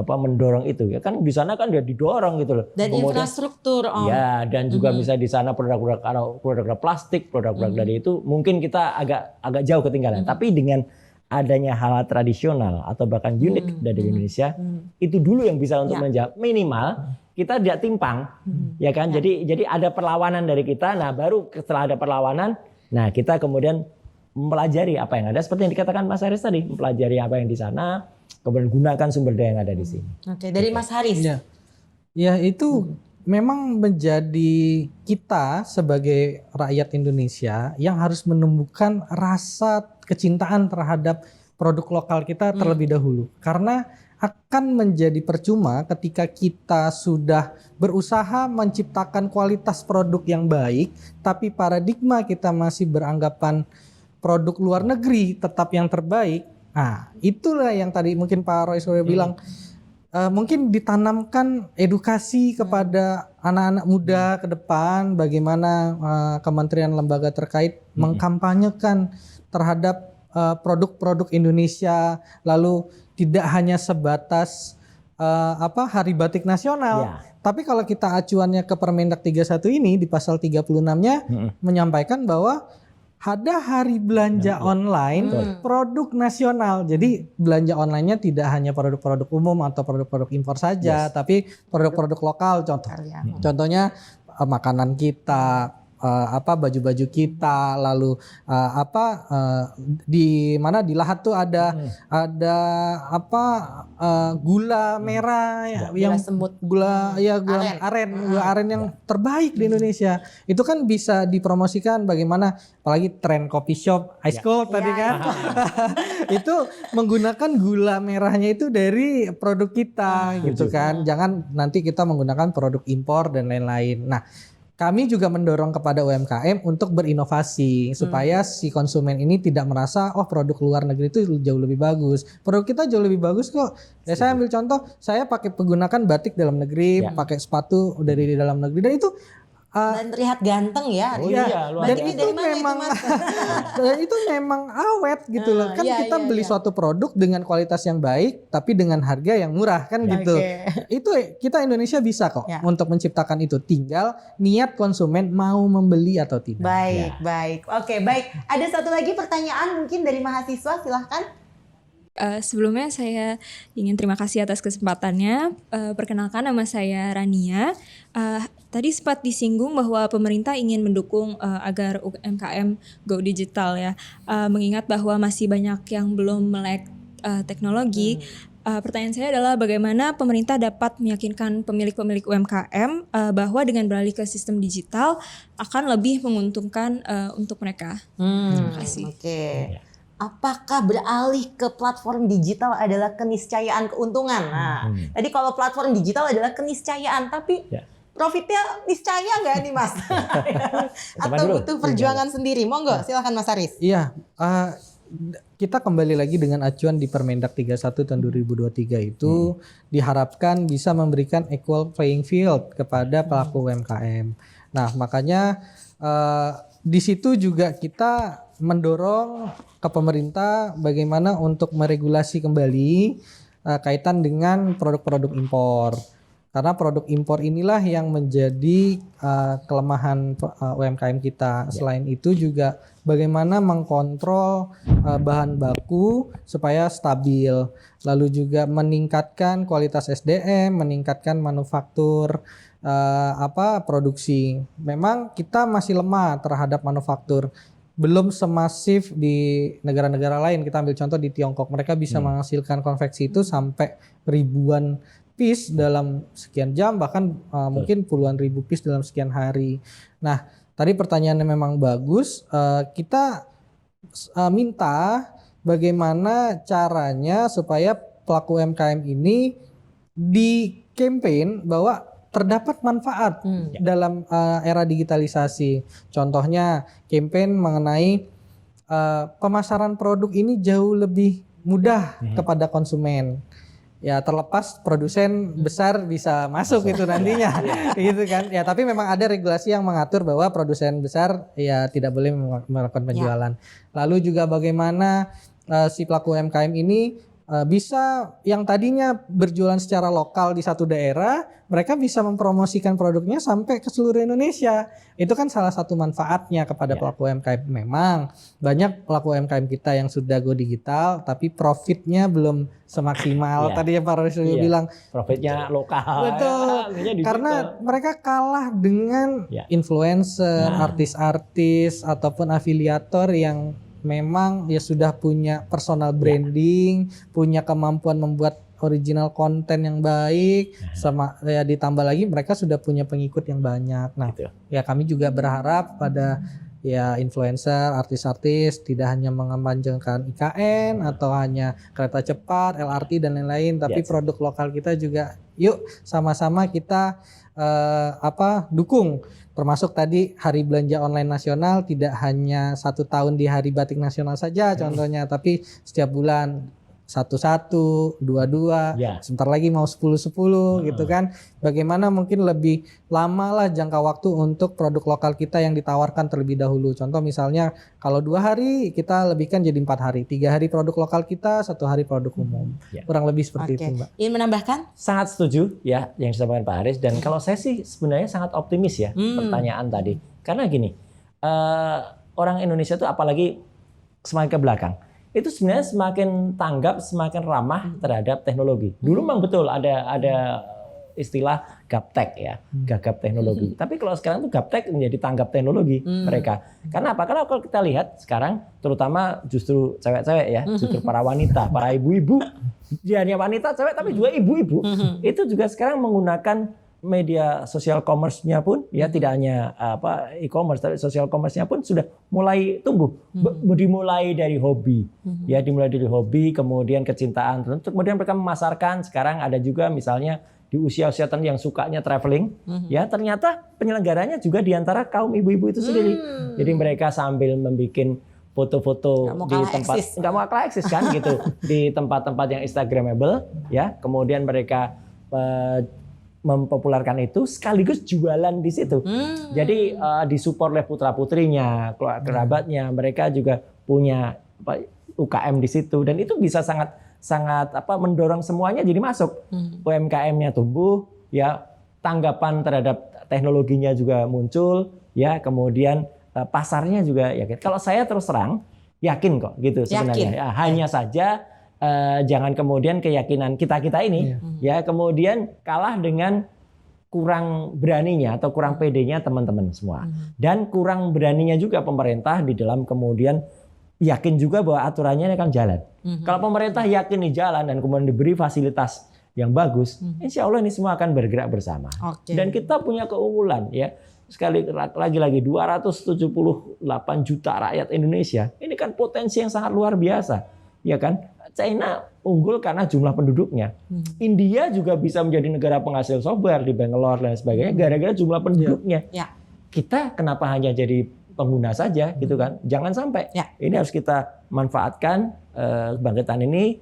mendorong itu ya kan di sana kan dia didorong gitu loh. Dan Kemudian, infrastruktur ya dan juga bisa di sana produk-produk plastik, produk-produk dari itu mungkin kita agak jauh ketinggalan. Tapi dengan adanya hal tradisional atau bahkan unik dari Indonesia itu dulu yang bisa untuk menjawab minimal kita tidak timpang ya kan. Jadi ada perlawanan dari kita. Nah baru setelah ada perlawanan, nah kita kemudian mempelajari apa yang ada seperti yang dikatakan Mas Haris tadi, mempelajari apa yang di sana, kemudian gunakan sumber daya yang ada di sini. Oke, dari Mas Haris. Ya itu memang menjadi kita sebagai rakyat Indonesia yang harus menumbuhkan rasa kecintaan terhadap produk lokal kita terlebih dahulu. Karena akan menjadi percuma ketika kita sudah berusaha menciptakan kualitas produk yang baik, tapi paradigma kita masih beranggapan produk luar negeri tetap yang terbaik. Nah, itulah yang tadi mungkin Pak Roy Suryo bilang, mungkin ditanamkan edukasi kepada anak-anak muda ke depan, bagaimana kementerian lembaga terkait mengkampanyekan terhadap produk-produk Indonesia, lalu tidak hanya sebatas Hari Batik Nasional. Tapi kalau kita acuannya ke Permendak 31 ini di pasal 36-nya menyampaikan bahwa ada hari belanja online produk nasional. Jadi belanja online-nya tidak hanya produk-produk umum atau produk-produk impor saja, tapi produk-produk lokal. Contohnya makanan kita, baju-baju kita, lalu di mana di Lahat tuh ada gula merah yang gula aren yang terbaik di Indonesia. Itu kan bisa dipromosikan bagaimana, apalagi tren coffee shop ice cold tadi kan. Itu menggunakan gula merahnya itu dari produk kita gitu kan. Jangan nanti kita menggunakan produk impor dan lain-lain. Nah, kami juga mendorong kepada UMKM untuk berinovasi supaya si konsumen ini tidak merasa produk luar negeri itu jauh lebih bagus. Produk kita jauh lebih bagus kok. Ya, saya ambil contoh, saya pakai menggunakan batik dalam negeri, pakai sepatu dari dalam negeri, dan itu dan terlihat ganteng ya. Dan itu memang dan itu memang awet gitu loh. Kan kita beli suatu produk dengan kualitas yang baik tapi dengan harga yang murah kan gitu. Itu kita Indonesia bisa kok untuk menciptakan itu. Tinggal niat konsumen mau membeli atau tidak. Baik. Oke, baik. Ada satu lagi pertanyaan mungkin dari mahasiswa, silahkan. Sebelumnya saya ingin terima kasih atas kesempatannya. Perkenalkan, nama saya Rania. Tadi sempat disinggung bahwa pemerintah ingin mendukung agar UMKM go digital ya. Mengingat bahwa masih banyak yang belum melek teknologi. Pertanyaan saya adalah bagaimana pemerintah dapat meyakinkan pemilik-pemilik UMKM bahwa dengan beralih ke sistem digital akan lebih menguntungkan untuk mereka. Terima kasih. Oke. Apakah beralih ke platform digital adalah keniscayaan keuntungan? Nah, tadi kalau platform digital adalah keniscayaan, tapi profitnya niscaya nggak nih Mas? Atau butuh perjuangan sendiri? Monggo, silakan Mas Haris. Iya, kita kembali lagi dengan acuan di Permendak 31 tahun 2023 itu diharapkan bisa memberikan equal playing field kepada pelaku UMKM. Nah, makanya di situ juga kita mendorong ke pemerintah bagaimana untuk meregulasi kembali kaitan dengan produk-produk impor. Karena produk impor inilah yang menjadi kelemahan UMKM kita. Selain itu juga bagaimana mengkontrol bahan baku supaya stabil. Lalu juga meningkatkan kualitas SDM, meningkatkan manufaktur produksi. Memang kita masih lemah terhadap manufaktur. Belum semasif di negara-negara lain. Kita ambil contoh di Tiongkok, mereka bisa menghasilkan konveksi itu sampai ribuan piece dalam sekian jam, bahkan mungkin puluhan ribu piece dalam sekian hari. Nah, tadi pertanyaannya memang bagus. Kita minta bagaimana caranya supaya pelaku UMKM ini di campaign bahwa terdapat manfaat dalam era digitalisasi. Contohnya campaign mengenai pemasaran produk ini jauh lebih mudah kepada konsumen. Ya, terlepas produsen besar bisa masuk itu nantinya, gitu kan? Ya, tapi memang ada regulasi yang mengatur bahwa produsen besar ya tidak boleh melakukan penjualan. Lalu juga bagaimana si pelaku UMKM ini bisa yang tadinya berjualan secara lokal di satu daerah, mereka bisa mempromosikan produknya sampai ke seluruh Indonesia. Itu kan salah satu manfaatnya kepada pelaku UMKM. Memang banyak pelaku UMKM kita yang sudah go digital, tapi profitnya belum semaksimal. Tadi yang Pak Roy bilang profitnya lokal. betul, karena mereka kalah dengan influencer, artis-artis ataupun afiliator yang memang ya sudah punya personal branding, punya kemampuan membuat original konten yang baik, sama ya ditambah lagi mereka sudah punya pengikut yang banyak. Nah, ya kami juga berharap pada ya influencer, artis-artis tidak hanya mengamanjakan IKN atau hanya kereta cepat, LRT dan lain-lain, tapi produk lokal kita juga yuk sama-sama kita dukung. Termasuk tadi Hari Belanja Online Nasional tidak hanya 1 tahun di Hari Batik Nasional saja contohnya, tapi setiap bulan 1-1, 2-2, sebentar lagi mau 10-10 gitu kan. Bagaimana mungkin lebih lama lah jangka waktu untuk produk lokal kita yang ditawarkan terlebih dahulu. Contoh misalnya kalau 2 hari kita lebihkan jadi 4 hari, 3 hari produk lokal kita, 1 hari produk umum. Kurang lebih seperti itu Mbak. Ingin menambahkan? Sangat setuju ya yang disampaikan Pak Haris, dan kalau saya sih sebenarnya sangat optimis ya pertanyaan tadi. Karena gini, orang Indonesia tuh apalagi semakin ke belakang, itu sebenarnya semakin tanggap, semakin ramah terhadap teknologi. Dulu memang betul ada istilah gaptek ya, gagap teknologi. Tapi kalau sekarang tuh gaptek menjadi tanggap teknologi mereka. Karena apa? Karena kalau kita lihat sekarang, terutama justru cewek-cewek ya, justru para wanita, para ibu-ibu, dia hanya wanita, cewek, tapi juga ibu-ibu, itu juga sekarang menggunakan media sosial commerce-nya pun ya, tidak hanya e-commerce, tapi sosial commerce-nya pun sudah mulai tumbuh. Dimulai dari hobi. Ya, dimulai dari hobi, kemudian kecintaan, kemudian mereka memasarkan. Sekarang ada juga misalnya di usia-usia tertentu yang sukanya traveling, ya ternyata penyelenggaranya juga di antara kaum ibu-ibu itu sendiri. Jadi mereka sambil membuat foto-foto di tempat nggak mau kalah eksis kan gitu, di tempat-tempat yang instagramable ya, kemudian mereka mempopulerkan itu sekaligus jualan di situ. Jadi disupport oleh putra-putrinya, kerabatnya, mereka juga punya UKM di situ, dan itu bisa sangat mendorong semuanya jadi masuk. UMKM-nya tumbuh, ya tanggapan terhadap teknologinya juga muncul, ya kemudian pasarnya juga yakin. Kalau saya terus terang yakin kok gitu sebenarnya. Ya, hanya saja jangan kemudian keyakinan kita ini ya kemudian kalah dengan kurang beraninya atau kurang pedenya teman-teman semua, dan kurang beraninya juga pemerintah di dalam kemudian yakin juga bahwa aturannya akan jalan. Kalau pemerintah yakin nih jalan dan kemudian diberi fasilitas yang bagus, insya Allah ini semua akan bergerak bersama. Dan kita punya keunggulan ya. Sekali lagi 278 juta rakyat Indonesia. Ini kan potensi yang sangat luar biasa, ya kan? China unggul karena jumlah penduduknya. India juga bisa menjadi negara penghasil software di Bangalore dan sebagainya gara-gara jumlah penduduknya. Kita kenapa hanya jadi pengguna saja gitu kan? Jangan sampai. Ini harus kita manfaatkan kebangkitan ini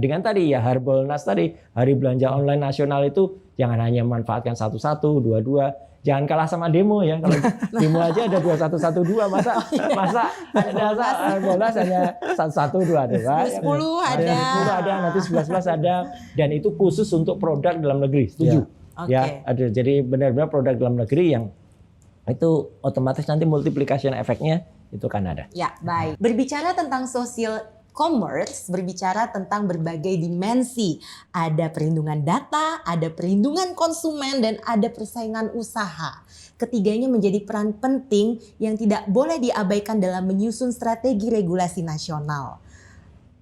dengan tadi ya Harbolnas tadi, Hari Belanja Online Nasional itu jangan hanya manfaatkan 1-1, 2-2. Jangan kalah sama demo ya. Kalau demo aja ada 2112, masa Harbolnas hanya 112 tuh kan. 10 ada, nanti 11 ada, dan itu khusus untuk produk dalam negeri. Setuju. Ya, ada. Jadi benar-benar produk dalam negeri yang itu otomatis nanti multiplication efeknya itu kan ada. Ya, baik. Berbicara tentang social commerce, berbicara tentang berbagai dimensi. Ada perlindungan data, ada perlindungan konsumen, dan ada persaingan usaha. Ketiganya menjadi peran penting yang tidak boleh diabaikan dalam menyusun strategi regulasi nasional.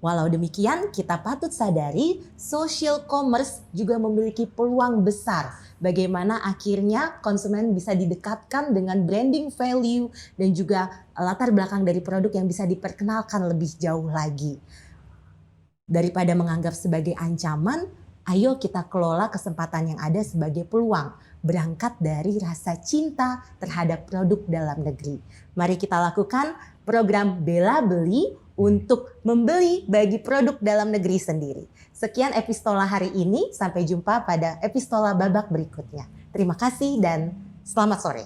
Walau demikian, kita patut sadari social commerce juga memiliki peluang besar. Bagaimana akhirnya konsumen bisa didekatkan dengan branding value dan juga latar belakang dari produk yang bisa diperkenalkan lebih jauh lagi. Daripada menganggap sebagai ancaman, ayo kita kelola kesempatan yang ada sebagai peluang. Berangkat dari rasa cinta terhadap produk dalam negeri. Mari kita lakukan program Bela Beli untuk membeli bagi produk dalam negeri sendiri. Sekian epistola hari ini, sampai jumpa pada epistola babak berikutnya. Terima kasih dan selamat sore.